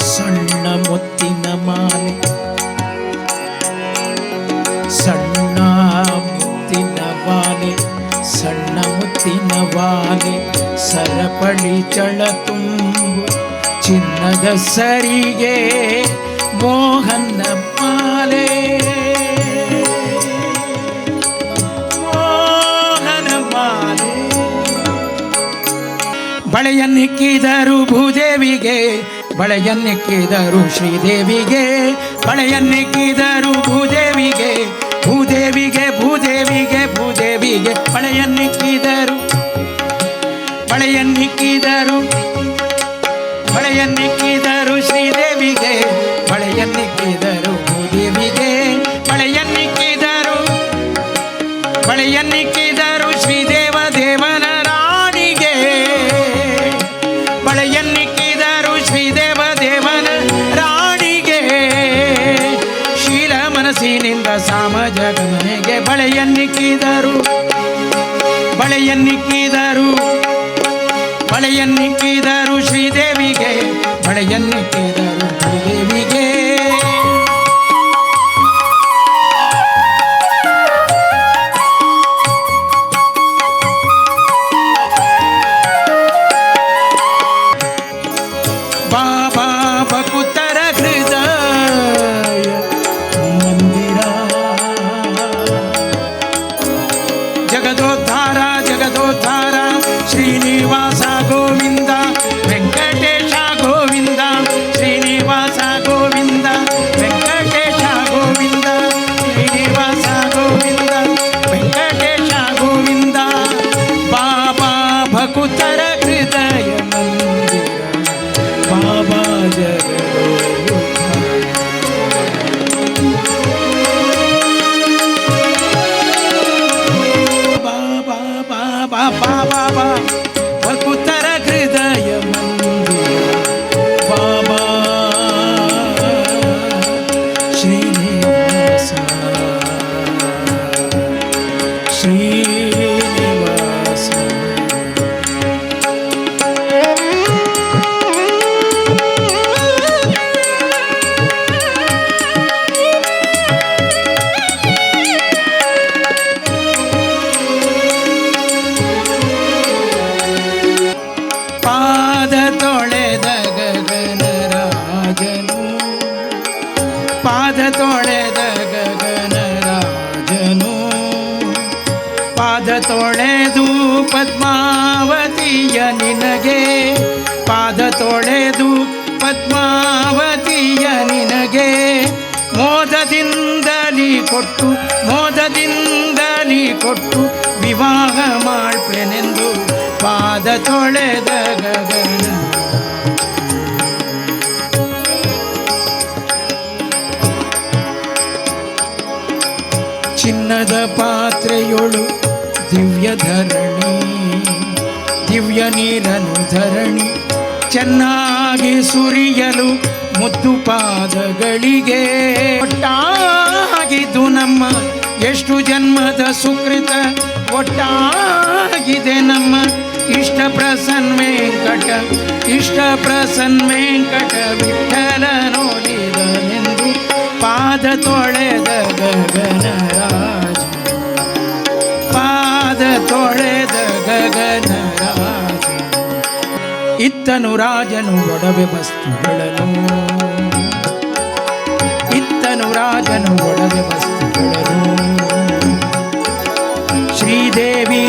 ಸಣ್ಣ ಮುತ್ತಿನ ವಾಲೆ ಸರಪಳಿ ಚಳ ತುಂಬು ಚಿನ್ನದ ಸರಿಗೆ ಮೋಹನ ಮಾಲೆ ಮೋಹನ ಮಾಲೆ ಬಳೆಯನ್ನಿಕ್ಕಿದರು ಭೂದೇವಿಗೆ ಬಳೆಯನ್ನಿಕ್ಕಿದರು ಶ್ರೀದೇವಿಗೆ ಬಳೆಯನ್ನಿಕ್ಕಿದರು ಭೂದೇವಿಗೆ ಭೂದೇವಿಗೆ ಭೂದೇವಿಗೆ ಭೂದೇವಿಗೆ ಬಳೆಯನ್ನಿಕ್ಕಿದರು ಬಳೆಯನ್ನಿಕ್ಕಿದರು ಬಳೆಯನ್ನಿಕ್ಕಿದರು ಶ್ರೀದೇವಿಗೆ ಬಳೆಯನ್ನಿಕ್ಕಿದರು ಭೂದೇವಿಗೆ ಬಳೆಯನ್ನಿಕ್ಕಿದರು ಬಳೆಯನ್ನಿಕ್ಕಿದರು ಶ್ರೀದೇವ ದೇವನ ರಾಣಿಗೆ ಬಳೆಯನ್ನಿಕ್ಕಿದರು ಶ್ರೀದೇವ ದೇವನ ರಾಣಿಗೆ ಶೀಲ ಮನಸ್ಸಿನಿಂದ ಸಾಮಜ ಗಮನೆಗೆ ಬಳೆಯನ್ನಿಕ್ಕಿದರು ಬಳೆಯನ್ನಿಕ್ಕಿದರು ಬಳೆಯನ್ನಿಕ್ಕಿದರು ಶ್ರೀದೇವಿಗೆ ಬಳೆಯನ್ನಿಕ್ಕಿದರು ಭೂದೇವಿಗೆ ಬಾಬಾ ಭಕುತರ ಹೃದಯ ಮಂದಿರ ಜಗದೋದ್ಧಾರ ಜಗದೋದ್ಧಾರ ಶ್ರೀನಿವಾಸ ಗೋವಿಂದ ವೆಂಕಟೇಶ ಗೋವಿಂದ ಶ್ರೀನಿವಾಸ ಗೋವಿಂದ ವೆಂಕಟೇಶ ಗೋವಿಂದ ಶ್ರೀನಿವಾಸ ಗೋವಿಂದ ವೆಂಕಟೇಶ ಗೋವಿಂದ ಬಾಬಾ ಭಕುತರ ಹೃದಯ ಮಂದಿರ ಬಾಬಾ ಬಾಬಾ ಬಾಬಾ ಬಾಬಾ ಭಕುತ ಪಾದ ತೊಳೆದು ಪದ್ಮಾವತಿಯ ನಿನಗೆ, ಪಾದ ತೊಳೆದು ಪದ್ಮಾವತಿಯ ನಿನಗೆ, ಮೋದದಿಂದಲಿ ಕೊಟ್ಟು ಮೋದದಿಂದಲಿ ಕೊಟ್ಟು ವಿವಾಹ ಮಾಡ್ಪೆನೆಂದು ಪಾದ ತೊಳೆದ ಗಗನ. ಚಿನ್ನದ ಪಾತ್ರೆಯೊಳು ದಿವ್ಯ ಧರಣಿ, ದಿವ್ಯ ನೀರನು ಧರಣಿ ಚೆನ್ನಾಗಿ ಸುರಿಯಲು ಮುದ್ದು ಪಾದಗಳಿಗೆ. ಒಟ್ಟಾಗಿದ್ದು ನಮ್ಮ ಎಷ್ಟು ಜನ್ಮದ ಸುಕೃತ, ಒಟ್ಟಾಗಿದೆ ನಮ್ಮ ಇಷ್ಟ ಪ್ರಸನ್ನ ವೆಂಕಟ, ಇಷ್ಟ ಪ್ರಸನ್ನ ವೆಂಕಟ ವಿಠಲ ನೋಡಿದನೆಂದು ಪಾದ ತೊಳೆದ ಗಗನರಾಜ, ಪಾದ ತೊಳೆದ ಗಗನರಾಜ. ಇತ್ತನು ರಾಜನು ಒಡವೆ ವಸ್ತುಗಳನ್ನು, ಇತ್ತನು ರಾಜನು ಒಡವೆ ವಸ್ತುಗಳನ್ನು. ಶ್ರೀದೇವಿ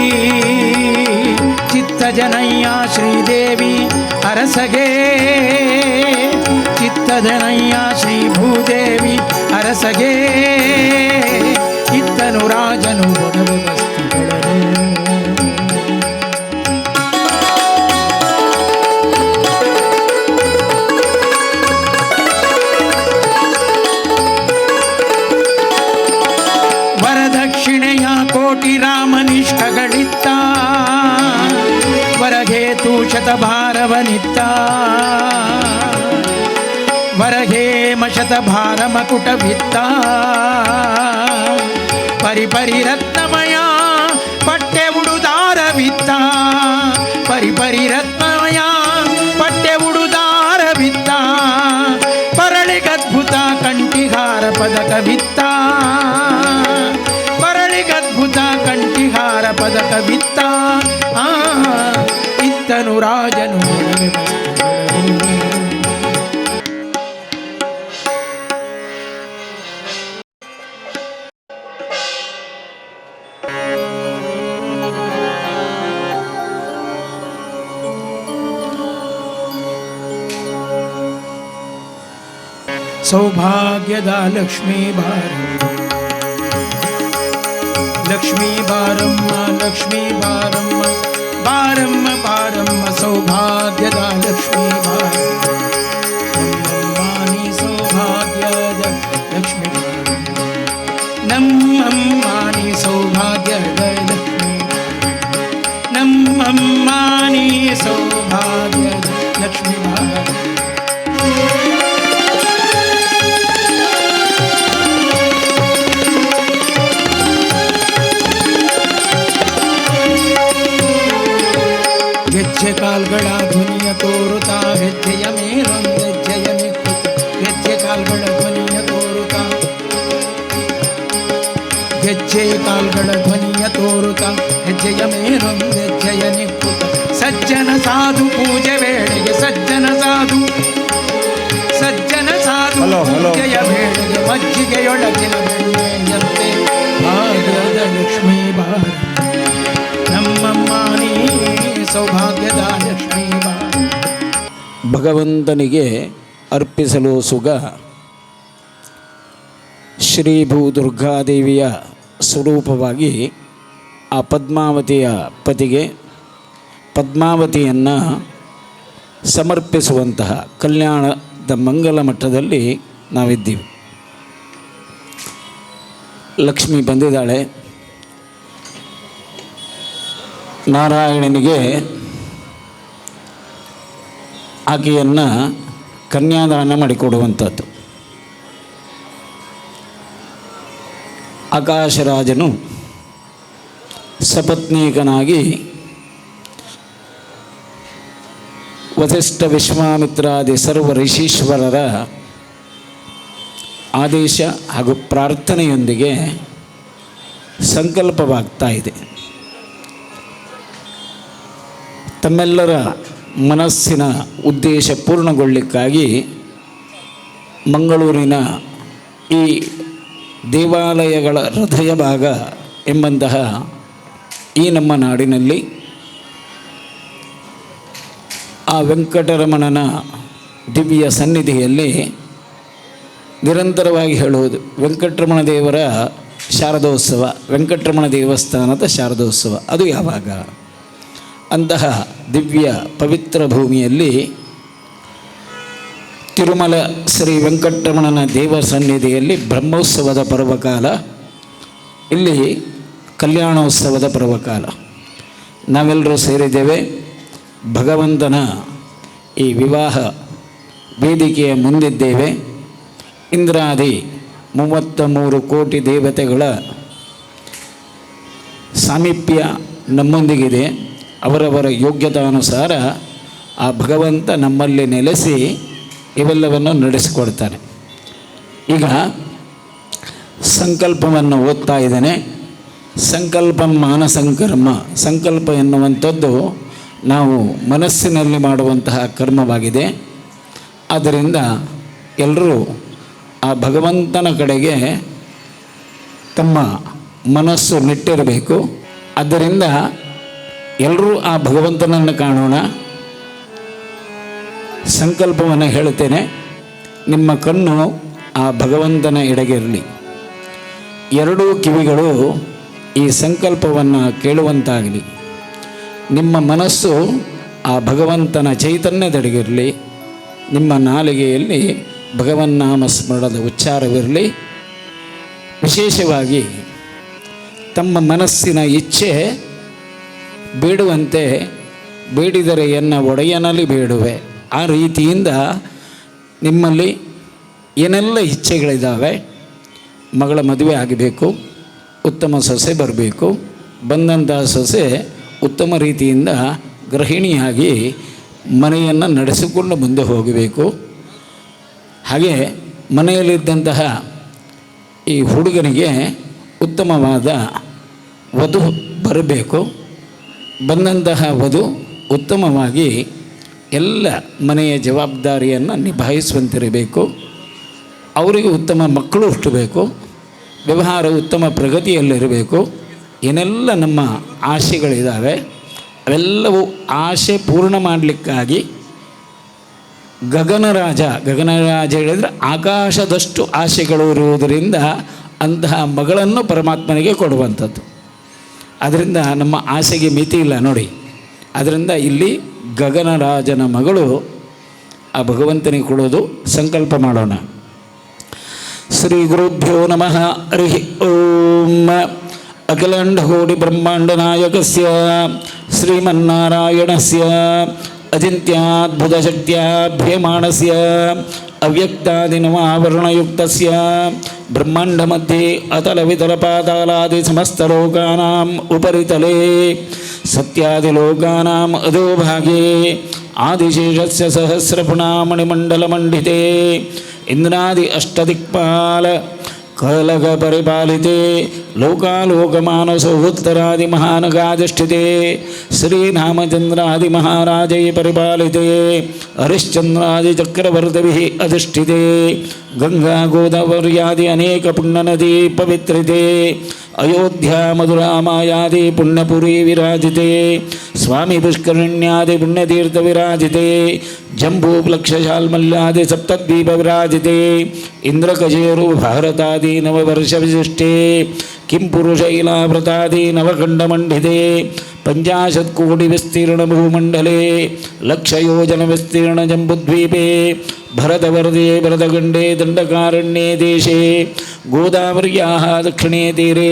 ಚಿತ್ತಜನಯ್ಯ ಶ್ರೀದೇವಿ ಅರಸಗೆ, ಚಿತ್ತಜನಯ್ಯ ಶ್ರೀ ಭೂದೇವಿ ಅರಸಗೆ. ಇತ್ತನು ರಾಜನು ಒಡವೆ ವಸ್ತುಗಳನ್ನು. ವರದಕ್ಷಿಣೆಯ ಕೋಟಿ ರಾಮನಿಷ್ಠಗಳಿತ್ತ, ವರಹೇತು ಶತಭಾರವನಿತ್ತ, ವರಹೇಮ ಶತಭಾರ ಮಕುಟವಿತ್ತ. ಪರಿಪರಿ ರತ್ನಮಯ ಪಟ್ಟೆ ಉಡುದಾರವಿತ್ತ, ಪರಿಪರಿ ರತ್ನಮಯ ಪಟ್ಟೆ ಉಡುದಾರವಿತ್ತ. ಪರಳಿಗದ್ಭುತ ಕಂಠಿಹಾರ ಪದಕವಿತ್ತ, ಪರಳಿಗದ್ಭುತ ಕಂಠಿಹಾರ ಪದಕವಿತ್ತ. ಇತ್ತನು ರಾಜನು ಒಡವೆ ವಸ್ತುಗಳನ್ನು. ಸೌಭಾಗ್ಯದ ಲಕ್ಷ್ಮೀ ಬಾರಮ್ಮ, ಲಕ್ಷ್ಮೀ ಬಾರಮ್ಮ, ಲಕ್ಷ್ಮೀ ಬಾರಮ್ಮ, ಬಾರಮ್ಮ ಬಾರಮ್ಮ ಸೌಭಾಗ್ಯದ ಲಕ್ಷ್ಮೀ ಬಾರಮ್ಮ. ನಮ್ಮಮ್ಮನಿ ಸೌಭಾಗ್ಯದ ಲಕ್ಷ್ಮೀ ಬಾರಮ್ಮ, ನಮ್ಮಮ್ಮನಿ ಸೌಭಾಗ್ಯದ ಲಕ್ಷ್ಮೀ, ನಮ್ಮಮ್ಮನಿ ಸೌಭಾಗ್ಯದ ಲಕ್ಷ್ಮೀ ಬಾರಮ್ಮ. ಹೆಜ್ಜೆ ಕಾಲ್ಗಳ ಧ್ವನಿಯ ತೋರುತ್ತಾ ಹೆಜ್ಜೆಯ ಮೇಲೊಂದೆಜ್ಜೆಯ ನಿಕ್ಕುತ್ತ, ಹೆಜ್ಜೆ ಕಾಲ್ಗಳ ಧ್ವನಿಯ ತೋರುತ್ತಾ, ಹೆಜ್ಜೆ ಕಾಲ್ಗಳ ಧ್ವನಿಯ ತೋರುತ್ತಾ ಹೆಜ್ಜೆಯ ಮೇಲೊಂದೆಜ್ಜೆಯ ನಿಕ್ಕುತ್ತ. ಸಜ್ಜನ ಸಾಧು ಪೂಜೆ ವೇಳೆಗೆ, ಸಜ್ಜನ ಸಾಧು, ಸಜ್ಜನ ಸಾಧು ಪೂಜೆಯ ವೇಳೆಗೆ ಮಜ್ಜಿಗೆಯೊಳಗಿನ ಬೆಣ್ಣೆಯಂತೆ ಭಾಗದ ಲಕ್ಷ್ಮೀ ಬಾರ. ನಮ್ಮಮ್ಮನಿ ಸೌಭಾಗ್ಯದ ಲಕ್ಷ್ಮೀ ಬಾರ. ಭಗವಂತನಿಗೆ ಅರ್ಪಿಸಲು ಸುಗ ಶ್ರೀ ಭೂದುರ್ಗಾದೇವಿಯ ಸ್ವರೂಪವಾಗಿ ಆ ಪದ್ಮಾವತಿಯ ಪತಿಗೆ ಪದ್ಮಾವತಿಯನ್ನು ಸಮರ್ಪಿಸುವಂತಹ ಕಲ್ಯಾಣದ ಮಂಗಲ ಮಠದಲ್ಲಿ ನಾವಿದ್ದೀವಿ. ಲಕ್ಷ್ಮಿ ಬಂದಿದ್ದಾಳೆ. ನಾರಾಯಣನಿಗೆ ಆಕೆಯನ್ನು ಕನ್ಯಾದಾನ ಮಾಡಿಕೊಡುವಂಥದ್ದು. ಆಕಾಶರಾಜನು ಸಪತ್ನೀಕನಾಗಿ ವಸಿಷ್ಠ ವಿಶ್ವಾಮಿತ್ರಾದಿ ಸರ್ವ ಋಷೀಶ್ವರರ ಆದೇಶ ಹಾಗೂ ಪ್ರಾರ್ಥನೆಯೊಂದಿಗೆ ಸಂಕಲ್ಪವಾಗ್ತಾ ಇದೆ. ತಮ್ಮೆಲ್ಲರ ಮನಸ್ಸಿನ ಉದ್ದೇಶ ಪೂರ್ಣಗೊಳ್ಳಲಿಕ್ಕಾಗಿ ಮಂಗಳೂರಿನ ಈ ದೇವಾಲಯಗಳ ಹೃದಯ ಭಾಗ ಎಂಬಂತಹ ಈ ನಮ್ಮ ನಾಡಿನಲ್ಲಿ ಆ ವೆಂಕಟರಮಣನ ದಿವ್ಯ ಸನ್ನಿಧಿಯಲ್ಲಿ ನಿರಂತರವಾಗಿ ಹೇಳುವುದು ವೆಂಕಟರಮಣ ದೇವರ ಶಾರದೋತ್ಸವ, ವೆಂಕಟರಮಣ ದೇವಸ್ಥಾನದ ಶಾರದೋತ್ಸವ. ಅದು ಯಾವಾಗ? ಅಂತಹ ದಿವ್ಯ ಪವಿತ್ರ ಭೂಮಿಯಲ್ಲಿ ತಿರುಮಲ ಶ್ರೀ ವೆಂಕಟರಮಣನ ದೇವರ ಸನ್ನಿಧಿಯಲ್ಲಿ ಬ್ರಹ್ಮೋತ್ಸವದ ಪರ್ವಕಾಲ, ಇಲ್ಲಿ ಕಲ್ಯಾಣೋತ್ಸವದ ಪರ್ವಕಾಲ. ನಾವೆಲ್ಲರೂ ಸೇರಿದ್ದೇವೆ. ಭಗವಂತನ ಈ ವಿವಾಹ ವೇದಿಕೆಯ ಮುಂದಿದ್ದೇವೆ. ಇಂದ್ರಾದಿ 33 ಕೋಟಿ ದೇವತೆಗಳ ಸಾಮೀಪ್ಯ ನಮ್ಮೊಂದಿಗಿದೆ. ಅವರವರ ಯೋಗ್ಯತಾನುಸಾರ ಆ ಭಗವಂತ ನಮ್ಮಲ್ಲಿ ನೆಲೆಸಿ ಇವೆಲ್ಲವನ್ನು ನಡೆಸಿಕೊಡ್ತಾನೆ. ಈಗ ಸಂಕಲ್ಪವನ್ನು ಓದ್ತಾ ಇದ್ದಾನೆ. ಸಂಕಲ್ಪ ಮಾನಸಂಕರ್ಮ. ಸಂಕಲ್ಪ ಎನ್ನುವಂಥದ್ದು ನಾವು ಮನಸ್ಸಿನಲ್ಲಿ ಮಾಡುವಂತಹ ಕರ್ಮವಾಗಿದೆ. ಆದ್ದರಿಂದ ಎಲ್ಲರೂ ಆ ಭಗವಂತನ ಕಡೆಗೆ ತಮ್ಮ ಮನಸ್ಸು ನೆಟ್ಟಿರಬೇಕು. ಆದ್ದರಿಂದ ಎಲ್ಲರೂ ಆ ಭಗವಂತನನ್ನು ಕಾಣೋಣ. ಸಂಕಲ್ಪವನ್ನು ಹೇಳುತ್ತೇನೆ. ನಿಮ್ಮ ಕಣ್ಣು ಆ ಭಗವಂತನ ಎಡೆಗಿರಲಿ. ಎರಡೂ ಕಿವಿಗಳು ಈ ಸಂಕಲ್ಪವನ್ನು ಕೇಳುವಂತಾಗಲಿ. ನಿಮ್ಮ ಮನಸ್ಸು ಆ ಭಗವಂತನ ಚೈತನ್ಯದೆಡೆಗಿರಲಿ. ನಿಮ್ಮ ನಾಲಿಗೆಯಲ್ಲಿ ಭಗವನ್ನಾಮ ಸ್ಮರಣದ ಉಚ್ಚಾರವಿರಲಿ. ವಿಶೇಷವಾಗಿ ತಮ್ಮ ಮನಸ್ಸಿನ ಇಚ್ಛೆ ಬೇಡುವಂತೆ, ಬೇಡಿದರೆ ಎನ್ನ ಒಡೆಯನಲ್ಲಿ ಬೇಡುವೆ, ಆ ರೀತಿಯಿಂದ ನಿಮ್ಮಲ್ಲಿ ಏನೆಲ್ಲ ಇಚ್ಛೆಗಳಿದ್ದಾವೆ. ಮಗಳ ಮದುವೆ ಆಗಬೇಕು, ಉತ್ತಮ ಸೊಸೆ ಬರಬೇಕು, ಬಂದಂತಹ ಸೊಸೆ ಉತ್ತಮ ರೀತಿಯಿಂದ ಗೃಹಿಣಿಯಾಗಿ ಮನೆಯನ್ನು ನಡೆಸಿಕೊಂಡು ಮುಂದೆ ಹೋಗಬೇಕು. ಹಾಗೆ ಮನೆಯಲ್ಲಿದ್ದಂತಹ ಈ ಹುಡುಗನಿಗೆ ಉತ್ತಮವಾದ ವಧು ಬರಬೇಕು. ಬಂದಂತಹ ವಧು ಉತ್ತಮವಾಗಿ ಎಲ್ಲ ಮನೆಯ ಜವಾಬ್ದಾರಿಯನ್ನು ನಿಭಾಯಿಸುವಂತಿರಬೇಕು. ಅವರಿಗೆ ಉತ್ತಮ ಮಕ್ಕಳು ಹುಟ್ಟಬೇಕು. ವ್ಯವಹಾರ ಉತ್ತಮ ಪ್ರಗತಿಯಲ್ಲಿರಬೇಕು. ಏನೆಲ್ಲ ನಮ್ಮ ಆಶೆಗಳಿದ್ದಾವೆ ಅವೆಲ್ಲವೂ ಆಶೆ ಪೂರ್ಣ ಮಾಡಲಿಕ್ಕಾಗಿ ಗಗನರಾಜ ಹೇಳಿದರೆ ಆಕಾಶದಷ್ಟು ಆಶೆಗಳು ಇರುವುದರಿಂದ ಅಂತಹ ಮಗಳನ್ನು ಪರಮಾತ್ಮನಿಗೆ ಕೊಡುವಂಥದ್ದು. ಅದರಿಂದ ನಮ್ಮ ಆಸೆಗೆ ಮಿತಿ ಇಲ್ಲ ನೋಡಿ. ಅದರಿಂದ ಇಲ್ಲಿ ಗಗನರಾಜನ ಮಗಳು ಆ ಭಗವಂತನಿಗೆ ಕೊಡೋದು. ಸಂಕಲ್ಪ ಮಾಡೋಣ. ಶ್ರೀ ಗುರುಭ್ಯೋ ನಮಃ. ಹರಿ ಓಂ. ಅಖಿಲಾಂಡಕೋಟಿ ಬ್ರಹ್ಮಾಂಡ ನಾಯಕಸ್ಯ ಶ್ರೀಮನ್ನಾರಾಯಣಸ್ಯ ಅಚಿಂತ್ಯಾದ್ಭುತ ಶಕ್ತ್ಯಾಭ್ಯಮಾಣಸ್ಯ ಅವ್ಯಕ್ತಾದಿನವಾವರಣಯುಕ್ತಸ್ಯ ಬ್ರಹ್ಮಾಂಡ ಮಧ್ಯೆ ಅತಲ ವಿತಲ ಪಾತಾಲಾದಿ ಸಮಸ್ತ ಲೋಕಾನಾಂ ಉಪರಿತಲೆ ಸತ್ಯಾದಿಲೋಕಾನಾಂ ಅಧೋಭಾಗೆ ಆದಿಶೇಷಸ್ಯ ಸಹಸ್ರಪುಣಾಮಣಿಮಂಡಲಮಂಡಿತೆ ಇಂದ್ರಾದಿ ಅಷ್ಟದಿಕ್ಪಾಲ ಕಲಗ ಪರಿಪಾಲಿತೆ ಲೋಕಾಲೋಕಮಾನಸೋತ್ತರಾದಿ ಮಹಾನಗಾಧಿಷ್ಠಿತೆ ಶ್ರೀರಾಮಚಂದ್ರಾದಿ ಮಹಾರಾಜೈ ಪರಿಪಾಲಿತೆ ಹರಿಶ್ಚಂದ್ರಾದಿ ಚಕ್ರವರ್ತಿಭಿಃ ಅಧಿಷ್ಠಿತೆ ಗಂಗಾ ಗೋದಾವರ್ಯಾದಿ ಅನೇಕ ಪುಣ್ಯನದಿ ಪವಿತ್ರಿತೆ ಅಯೋಧ್ಯಾ ಮಧುರಾ ಮಾಯಾದಿ ಪುಣ್ಯಪುರಿ ವಿರಾಜಿತೆ ಸ್ವಾಮಿ ಪುಷ್ಕರಿಣ್ಯಾದಿ ಪುಣ್ಯತೀರ್ಥ ವಿರಾಜಿತೆ ಜಂಬೂ ಪ್ಲಕ್ಷಶಾಲ್ಮಲ್ಯಾದಿ ಸಪ್ತದ್ವೀಪ ವಿರಾಜಿತೆ ಇಂದ್ರಕಜೇರು ಭಾರತಾದಿ ನವವರ್ಷ ವಿಶಿಷ್ಟೆ किं पुरुषैलाव्रतादि नवखण्डमण्डिते 50 कोटि विस्तीर्ण भूमण्डले लक्षयोजन विस्तीर्ण जम्बुद्वीपे भरतवर्दे भरतखण्डे दण्डकारण्ये देशे गोदावर्याः दक्षिणे तीरे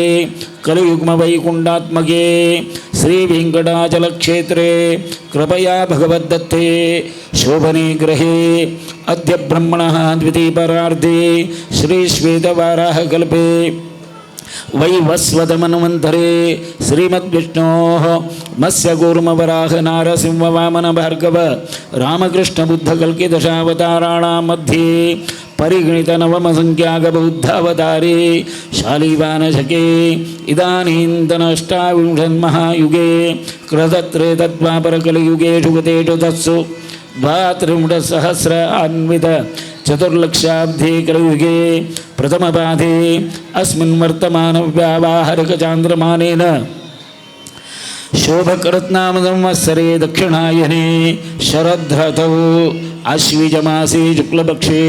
कलियुग्मवैकुण्ठात्मके श्रीवेङ्कटाचलक्षेत्रे कृपया भगवद्दत्ते शोभने ग्रहे अद्य ब्रह्मणः द्वितीयपरार्धे श्रीश्वेतवाराहकल्पे वैवस्वतमन्वन्तरे श्रीमद्विष्णोः मत्स्यकूर्मवराह नारसिंहवामन भार्गव रामकृष्णबुद्धकल्किदशावताराणां मध्ये परिगणित नवमसङ्ख्याकबौद्धावतारे शालीवानशके इदानीन्तन-अष्टाविंशन्महायुगे कृतत्रेतद्वापरकलियुगेषु गतेषु तत्सु द्वात्रिंशत्सहस्रान्वित चतुर्लक्षाब्धे कलियुगे प्रथमपादे अस्मिन् वर्तमान व्यावाहरिक चान्द्रमानेन ಶೋಭಕೃತ್ನಾಮ ಸಂವತ್ಸರೆ ದಕ್ಷಿಣಾಯನೆ ಶರದ್ರತೌ ಆಶ್ವೀಜಮಾಸೆ ಶುಕ್ಲಪಕ್ಷೆ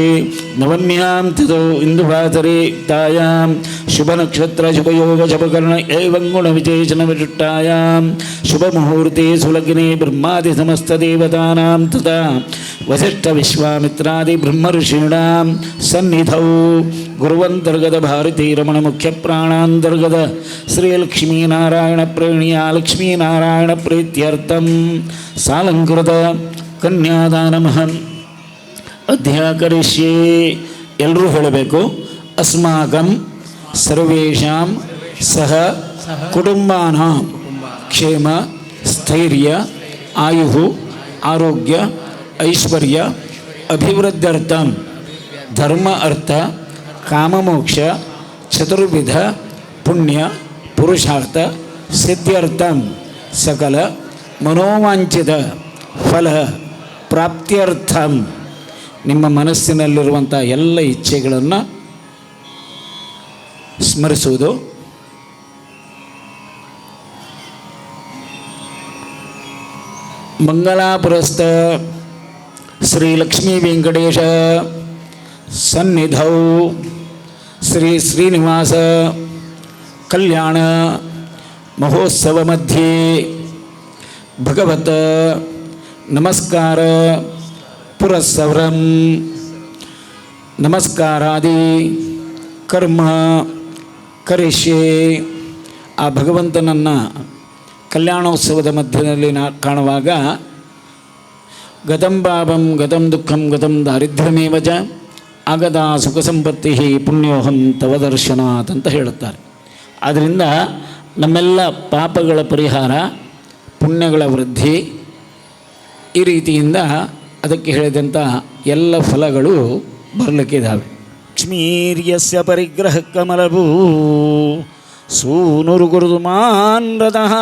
ನವಮ್ಯಾಂ ತಿಥೌ ಇಂದುವಾಸರೆ ಯುಕ್ತಾಯಾಂ ಶುಭನಕ್ಷತ್ರ ಶುಭಯೋಗ ಶುಭಕರ್ಣ ಏವಂ ಗುಣವಿಶೇಷಣ ವಿಶಿಷ್ಟಾಯಾಂ ಶುಭಮುಹೂರ್ತೆ ಸುಲಗ್ನೆ ಬ್ರಹ್ಮಾದಿ ಸಮಸ್ತದೇವತಾನಾಂ ತಥಾ ವಸಿಷ್ಠ ವಿಶ್ವಾಮಿತ್ರಾದಿ ಬ್ರಹ್ಮಋಷೀಣಾಂ ಸನ್ನಿಧೌ ಗುರುವಂತರ್ಗತ ಭಾರತೀ ರಮಣ ಮುಖ್ಯ ಪ್ರಾಣಾಂತರ್ಗತ ಶ್ರೀಲಕ್ಷ್ಮೀನಾರಾಯಣ ಪ್ರೇಣಿಯ ಲಕ್ಷ್ಮೀನಾರಾಯಣ ಪ್ರೀತ್ಯರ್ಥಂ ಸಾಲಂಕೃತ ಕನ್ಯಾದಾನಮಹಂ ಅಧ್ಯಾಕರಿಷ್ಯೆ. ಎಲ್ಲರೂ ಹೇಳಬೇಕು. ಅಸ್ಮಾಕಂ ಸರ್ವೇಷಾಂ ಸಹ ಕುಟುಂಬಾನಾಂ ಕ್ಷೇಮ ಸ್ಥೈರ್ಯ ಆಯು ಆರೋಗ್ಯ ಐಶ್ವರ್ಯ ಅಭಿವೃದ್ಧ್ಯರ್ಥಂ ಧರ್ಮ ಅರ್ಥ ಕಾಮಮೋಕ್ಷ ಚತುರ್ವಿಧ ಪುಣ್ಯ ಪುರುಷಾರ್ಥ ಸಿದ್ಧ್ಯರ್ಥಂ ಸಕಲ ಮನೋವಾಂಛಿತ ಫಲ ಪ್ರಾಪ್ತ್ಯರ್ಥಂ ನಿಮ್ಮ ಮನಸ್ಸಿನಲ್ಲಿರುವಂಥ ಎಲ್ಲ ಇಚ್ಛೆಗಳನ್ನು ಸ್ಮರಿಸುವುದು. ಮಂಗಲಾಪುರಸ್ಥ ಶ್ರೀ ಲಕ್ಷ್ಮೀ ವೆಂಕಟೇಶ ಸನ್ನಿಧೌ ಶ್ರೀ ಶ್ರೀನಿವಾಸ ಕಲ್ಯಾಣ ಮಹೋತ್ಸವ ಮಧ್ಯೆ ಭಗವತ ನಮಸ್ಕಾರ ಪುರಸ್ಸವರಂ ನಮಸ್ಕಾರಾದಿ ಕರ್ಮ ಕರಿಷ್ಯೆ. ಆ ಭಗವಂತನನ್ನು ಕಲ್ಯಾಣೋತ್ಸವದ ಮಧ್ಯದಲ್ಲಿ ಕಾಣುವಾಗ ಗತಂ ಪಾಪಂ ಗತಂ ದುಃಖಂ ಗತಂ ದಾರಿದ್ರ್ಯಮೇವ ಚ ಆಗದ ಸುಖ ಸಂಪತ್ತಿ ಪುಣ್ಯೋಹಂ ತವ ದರ್ಶನಾತ್ ಅಂತ ಹೇಳುತ್ತಾರೆ. ಆದ್ದರಿಂದ ನಮ್ಮೆಲ್ಲ ಪಾಪಗಳ ಪರಿಹಾರ, ಪುಣ್ಯಗಳ ವೃದ್ಧಿ, ಈ ರೀತಿಯಿಂದ ಅದಕ್ಕೆ ಹೇಳಿದಂಥ ಎಲ್ಲ ಫಲಗಳು ಬರಲಿಕ್ಕಿದ್ದಾವೆ. ಲಕ್ಷ್ಮೀರ್ಯಸ್ಯ ಪರಿಗ್ರಹ ಕಮಲಭೂ ಸೂನುರ್ಗುರುಮಾನ್ ರತಃ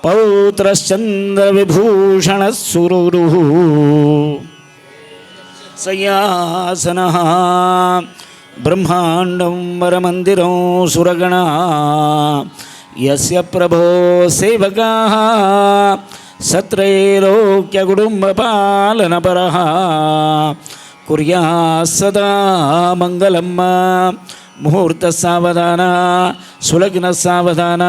ಪೌತ್ರಶ್ಚಂದ್ರ ವಿಭೂಷಣ ಸುರುರು ಸಯಾಸನಃ ಬ್ರಹ್ಮಾಂಡಂ ವರಮಂದಿರಂ ಸುರಗಣ ಯಸ್ಯ ಪ್ರಭೋ ಸೇವಕಾಃ ಸತ್ರೈಲೋಕ್ಯ ಕುಟುಂಬಪಾಲನಪರಃ ಕುರ್ಯಾತ್ ಸದಾ ಮಂಗಲಂ. ಮುಹೂರ್ತ ಸಾವಧಾನ ಸುಲಗ್ನ ಸಾವಧಾನ.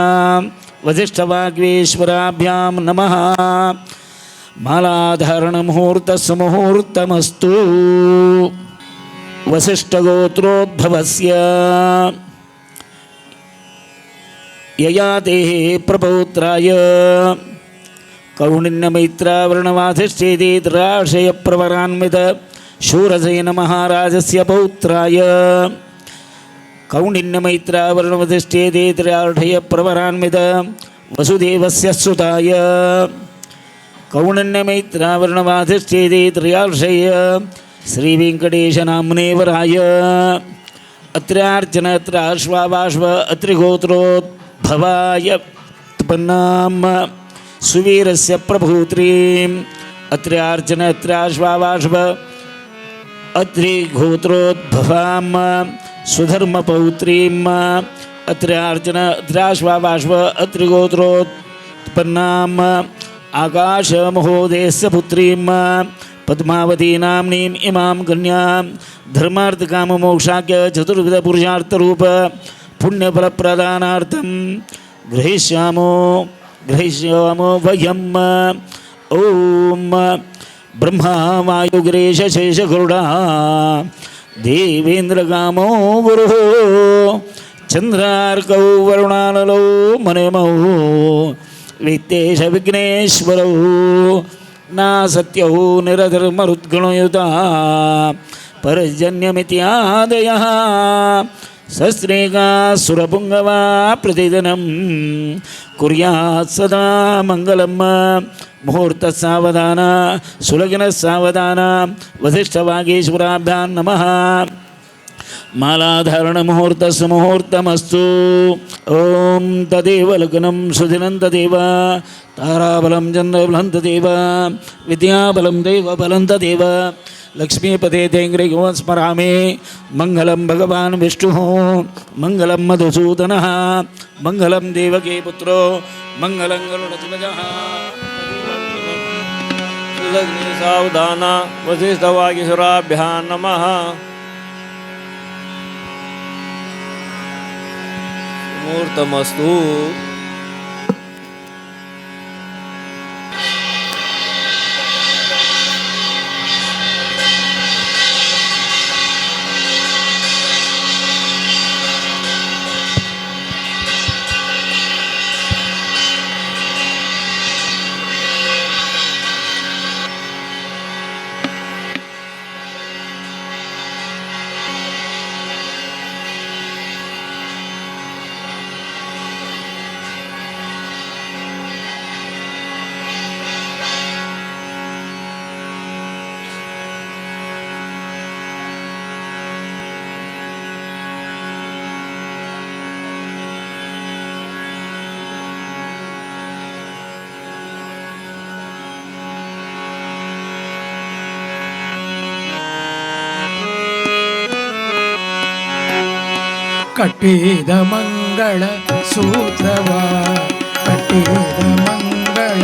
ವಸಿಷ್ಠವಾಗ್ವೇಶ್ವರಾಭ್ಯಾಂ ನಮಃ. ಮಾಲಾಧಾರಣ ಮುಹೂರ್ತ ಸುಮುಹೂರ್ತಮಸ್ತು. ವಸಿಷ್ಠಗೋತ್ರೋದ್ಭವಸ್ಯ ಯಯಾತೆ ಪ್ರಪೌತ್ರಾಯ ಕೌಂಡಿನ್ಯಮೈತ್ರಾವರ್ಣವಾಧಿಷ್ಠೇತಿ ತ್ರಾಶಯ ಪ್ರವರಾನ್ವಿತ ಶೂರಸೇನ ಮಹಾರಾಜಸ್ಯ ಪೌತ್ರಾಯ ಕೌಂಡಿನ್ಯಮೈತ್ರಾವರ್ಣವಧಿಷ್ಠೇತಿ ತ್ರಾಶಯ ಪ್ರವರಾನ್ವಿತ ವಸುದೇವಸ್ಯ ಸುತಾಯ ಕೌಂಡಿನ್ಯಮೈತ್ರಾವರ್ಣವಾಧಿಷ್ಠೇತಿ ತ್ರ್ಯಾರ್ಷಯ ಶ್ರೀವೆಂಕಟೇಶನಾಮ್ನೇ ವರಾಯ. ಅತ್ರ್ಯಾರ್ಚನ ಅತ್ರ ಅಶ್ವಾವಾಶ್ವ ಅತ್ರಿಗೋತ್ರೋದ್ಭವಾಯ ಉತ್ಪನ್ನಾಂ ಸುವೀರಸ್ಯ ಪ್ರಭೂತ್ರೀಂ. ಅತ್ರ್ಯಾರ್ಚನ ಅತ್ರ್ಯಾಶ್ವಾವಾಶ್ವ ಅತ್ರಿಗೋತ್ರೋದ್ಭವಾಂ ಸುಧರ್ಮಪೌತ್ರೀಂ. ಅತ್ರ್ಯಾರ್ಚನ ಅತ್ರ್ಯಾಶ್ವಾವಾಶ್ವ ಅತ್ರಿಗೋತ್ರೋತ್ಪನ್ನಾಂ ಆಕಾಶಮಹೋದಯಸ್ಯ ಪುತ್ರೀಂ ಪದ್ಮಾವತಿ ನಾಮ್ನೀಂ ಇಮಾಂ ಕನ್ಯಾಂ ಧರ್ಮಾರ್ಥಕಾಮಮೋಕ್ಷಾಖ್ಯ ಚತುರ್ವಿಧ ಪುರುಷಾರ್ಥರೂಪ ಪುಣ್ಯಫಲಪ್ರದಾನಾರ್ಥಂ ಗೃಹೀಷ್ಯಾಮೋ ವಯಂ. ಓಂ ಬ್ರಹ್ಮ ವಾಯುಗಿರೀಶ ಶೇಷಗರುಡ ದೇವೇಂದ್ರಗಾಮೋ ಗುರು ಚಂದ್ರಾರ್ಕೌ ವರುಣಾನಲೋ ಮನೆಮೌ ವಿತ್ತೇಶ ವಿಘ್ನೇಶ್ವರೌ ನಾ ಸತ್ಯೌ ನಿರಧರ್ಮರುದ್ಗಣಯುತ ಪರ್ಜನ್ಯಮಿತ್ಯಾದಯಃ ಸಸ್ರೇಗಾಸುರಪುಂಗವಾ ಪ್ರತಿದಿನಂ ಕುರ್ಯಾತ್ ಸದಾ ಮಂಗಲಂ. ಮುಹೂರ್ತ ಸಾವಧಾನ ಸುಲಗ್ನ ಸಾವಧಾನ. ವಸಿಷ್ಠವಾಗೀಶ್ವರಾಭ್ಯಾಂ ನಮಃ. ಮಾಲಾಧಾರಣ ಮುಹೂರ್ತ ಸುಮುಹೂರ್ತಮಸ್ತು. ಓಂ ತದೇವ ಲಗ್ನಂ ಸುದಿನಂ ತದೇವ ತಾರಾಬಲಂ ಚಂದ್ರಬಲಂ ತದೇವ ವಿದ್ಯಾಬಲಂ ದೈವಬಲಂ ತದೇವ लक्ष्मीपते तेङ्ग्रिगो स्मरामि मङ्गलं भगवान् विष्णुः मङ्गलं मधुसूदनः मङ्गलं देवकी पुत्रो मङ्गलं गरुडध्वजः सावधान वसिष्ठवागीश्वराभ्यां नमः। मुहूर्तमस्तु। ಕಟ್ಟಿದ ಮಂಗಳ ಸೂತ್ರವ ಕಟ್ಟಿದ ಮಂಗಳ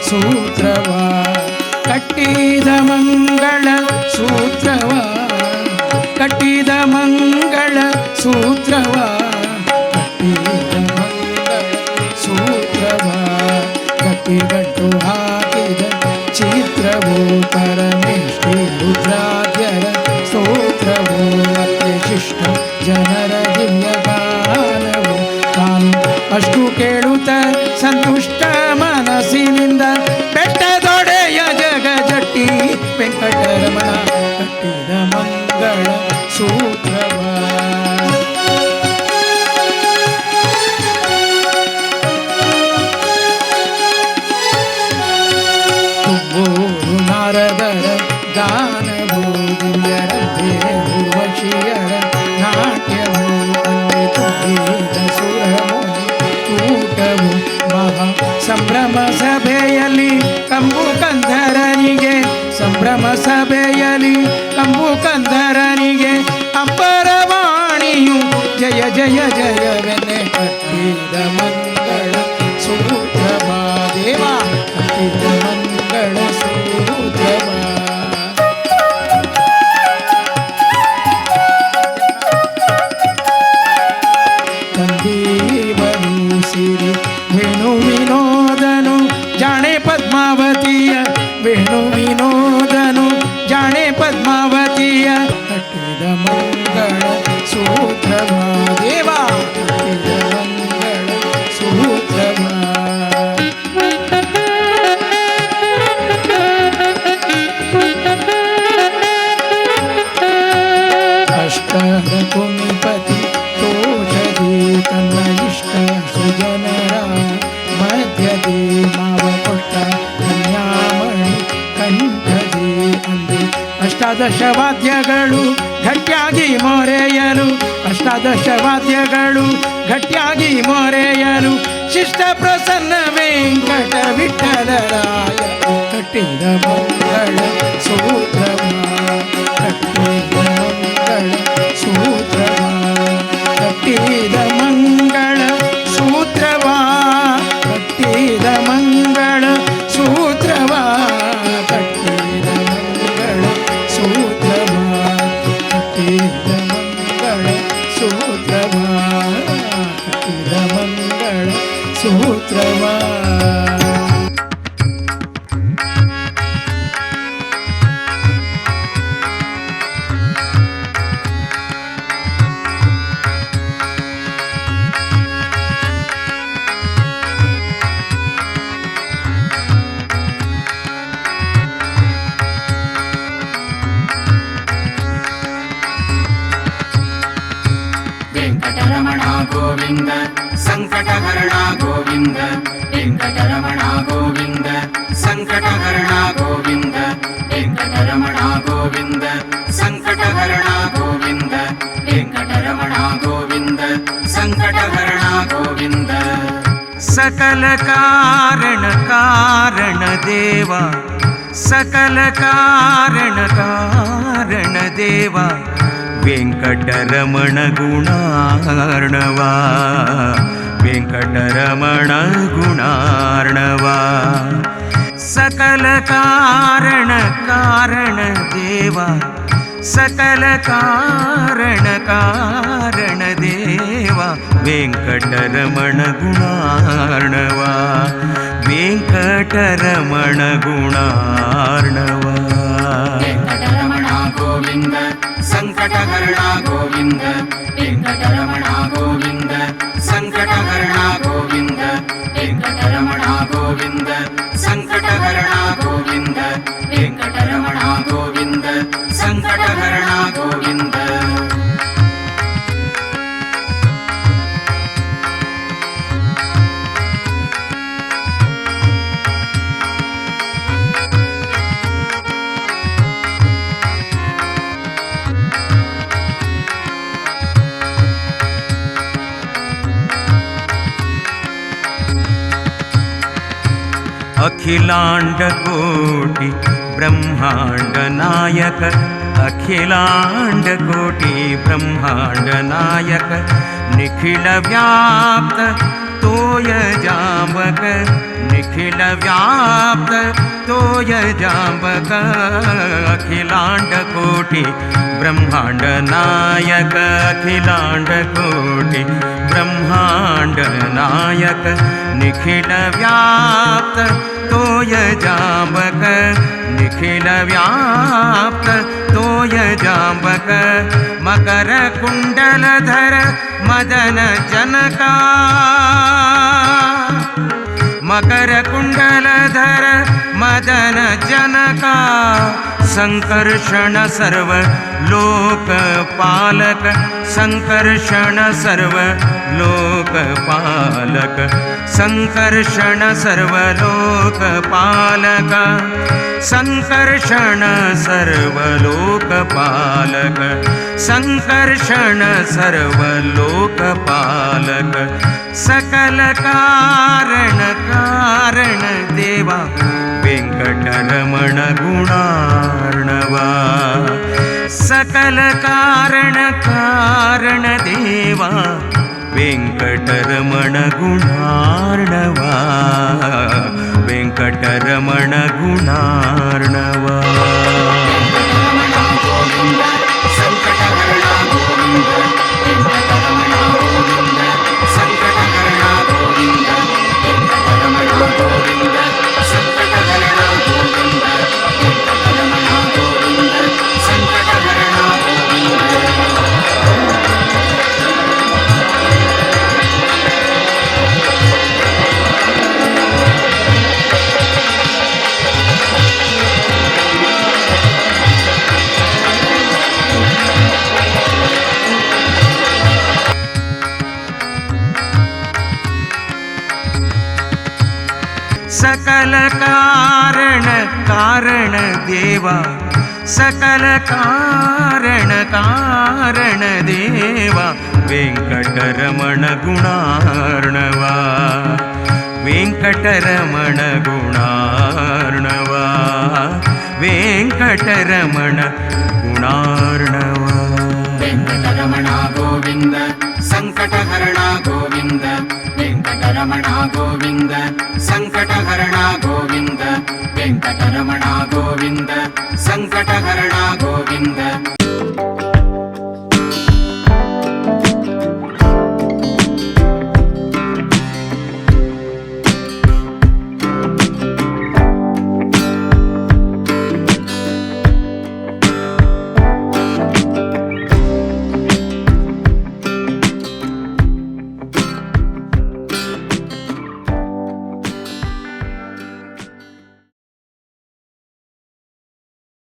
ಸೂತ್ರವ ಕಟ್ಟಿದ ಮಂಗಳ ಸೂತ್ರವ ಕಟ್ಟಿದ ಮಂಗಳ ಸೂತ್ರವ ಕಟ್ಟಿದ ಮಂಗಳ ಸೂತ್ರವ ಕಟ್ಟಿಗಟ್ಟು ಹಾಕಿದ ಚಿತ್ರವು ಪರಮೇಶ್ವರಿ ರುದ್ರಾದ್ಯರ ಸ್ತೋತ್ರವು ಶಿಷ್ಟ ಜನರ ದಿವ್ಯಗಾನವು ತಾನು ಅಷ್ಟು ಕೇಳುತ್ತ ಸಂತುಷ್ಟ ಮನಸ್ಸಿನಿಂದ ಬೆಟ್ಟದೊಡೆಯ ಜಗ ಜಟ್ಟಿ ವೆಂಕಟರಮಣ ಕಟ್ಟಿದ ಮಂಗಳ ಸೂತ್ರವ ತುಂಬೂರು ನಾರದರ ಗಾನವು ದಿವ್ಯರಂತೆ ಉರ್ವಶಿಯರ ನಾಟ್ಯವು ಅಲ್ಲಿ ತುಂಬಿದ ಸುರಮುನಿ ಕೂಟವು ಮಹಾ ಸಂಭ್ರಮ ಸಭೆಯಲ್ಲಿ ಕಂಬು ಕಂಧರನಿಗೆ ಸಂಭ್ರಮ ಸಭೆಯಲ್ಲಿ ಕಂಬು ಕಂಧರನಿಗೆ ಅಂಬರವಾಣಿಯು ಜಯ ಜಯ ಜಯವೆನ್ನೆ ಕಟ್ಟಿದ ಮಂಗಳ ಸೂತ್ರವ ದೇವ ಕಟ್ಟಿದ ಮಂಗಳ ಸೂತ್ರವ ತಂದೀವನು ಸಿರಿ ವೇಣು ವಿನೋದನು ಜಾಣೆ ಪದ್ಮಾವತಿಯ ವೇಣು ವಿನೋದನು ಜಾಣೆ ಪದ್ಮಾವತಿಯ ಕಟ್ಟಿದ ಮಂಗಳ ಸೂತ್ರವ ದೇವ ಕಟ್ಟಿದ ಮಂಗಳ ಸೂತ್ರವ ಅಷ್ಟರ ಕುಮಿಪತಿ ತೋಷದಿ ತನ್ನ ಇಷ್ಟ ಸುಜನರ ಮಧ್ಯದಿ ಮಾವ ಕೊಟ್ಟ ಕನ್ಯಾಮಣಿ ಕಂಠದಿ ಅಂದು ಅಷ್ಟಾದಶ ವಾದ್ಯಗಳು ಗಟ್ಟಿಯಾಗಿ ಮೊರೆಯಲು ಅಷ್ಟಾದಶ ವಾದ್ಯಗಳು ಗಟ್ಟಿಯಾಗಿ ಮೊರೆಯಲು ಶಿಷ್ಟ ಪ್ರಸನ್ನ ವೆಂಕಟ ವಿಠಲರಾಯ ಕಟ್ಟಿದ ಮಂಗಳ ಸೂತ್ರವ ಕಟ್ಟಿದ ಮಂಗಳ ಸೂತ್ರವ ಕಟ್ಟಿದ ಮಂಗಳ ಸೂತ್ರವ ಕಟ್ಟಿದ ಮಂಗಳ ಸೂತ್ರವ ಕಟ್ಟಿದ ಮಂಗಳ ಸೂತ್ರವ ಕಟ್ಟಿದ ಮಂಗಳ ಸೂತ್ರವ ಕಟ್ಟಿದ ಮಂಗಳ ಸೂತ್ರವ ವೆಂಕಟರಮಣ ಗೋವಿಂದ ಸಂಕಟಹರಣ ಗೋವಿಂದ ವೆಂಕಟರಮಣ ಗೋವಿಂದ ಸಂಕಟಹರಣ ಗೋವಿಂದ ವೆಂಕಟರಮಣ ಗೋವಿಂದ ಸಂಕಟಹರಣ ಗೋವಿಂದ ವೆಂಕಟರಮಣ ಗೋವಿಂದ ಸಂಕಟಹರಣ ಗೋವಿಂದ सकल कारण कारण देवा सकल कारण कारण देवा वेंकटरमण गुणार्णवा वेंकटरमण गुणार्णवा सकल कारण कारण देवा सकल कारण कारण देवा वेंकटरमण गुणार्णवा वेंकटरमण गुणार्णवा वेंकटरमणा गोविंद संकटहरणा गोविंद वेंकटरमणा गोविंद संकटहरणा गोविंद वेंकटरमणा गोविंद संकटहरणा गोविंद वेंकटरमणा गोविंद संकटहरणा गोविंद अखिलांड कोटि ब्रह्मांड नायक अखिलांड कोटि ब्रह्मांड नायक निखिल व्याप्त तोय जाम्बक निखिल व्याप्त तोय जाम्बक अखिलांड कोटि ब्रह्मांड नायक अखिलांड कोटि ब्रह्मांड नायक निखिल व्याप्त तोय जाम्बक निखिल व्याप्त तोय जाम्बक मकर कुंडलधर मदन जनका मकर कुंडलधर मदन जनका संकर्षण सर्व लोकपालक संकर्षण सर्व लोकपालक संकर्षण सर्व लोकपालक संकर्षण सर्व लोकपालक संकर्षण सर्व लोकपालक सकल कारण कारण देवा वेंकटरमण गुणार्णवा सकल कारण कारण देवा वेंकटरमण गुणार्णवा वेंकटरमण गुणार्णवा वेंकटरमणा गोविंद संकटहरणा गोविंद वेंकटरमणा गोविंद संकटहरणा गोविंद वेंकटरमणा गोविंद संकटहरणा गोविंद वेंकटरमणा गोविंद संकटहरणा गोविंद सकल कारण कारण देवा सकल कारण कारण देवा वेंकटरमण गुणार्णवा वेंकटरमण गुणार्णवा वेंकटरमण गुणार्णवा वेंकटरमणा गोविंद संकटहरणा गोविंद वेंकटरमणा गोविंद संकटहरणा गोविंद वेंकटरमणा गोविंद संकटहरणा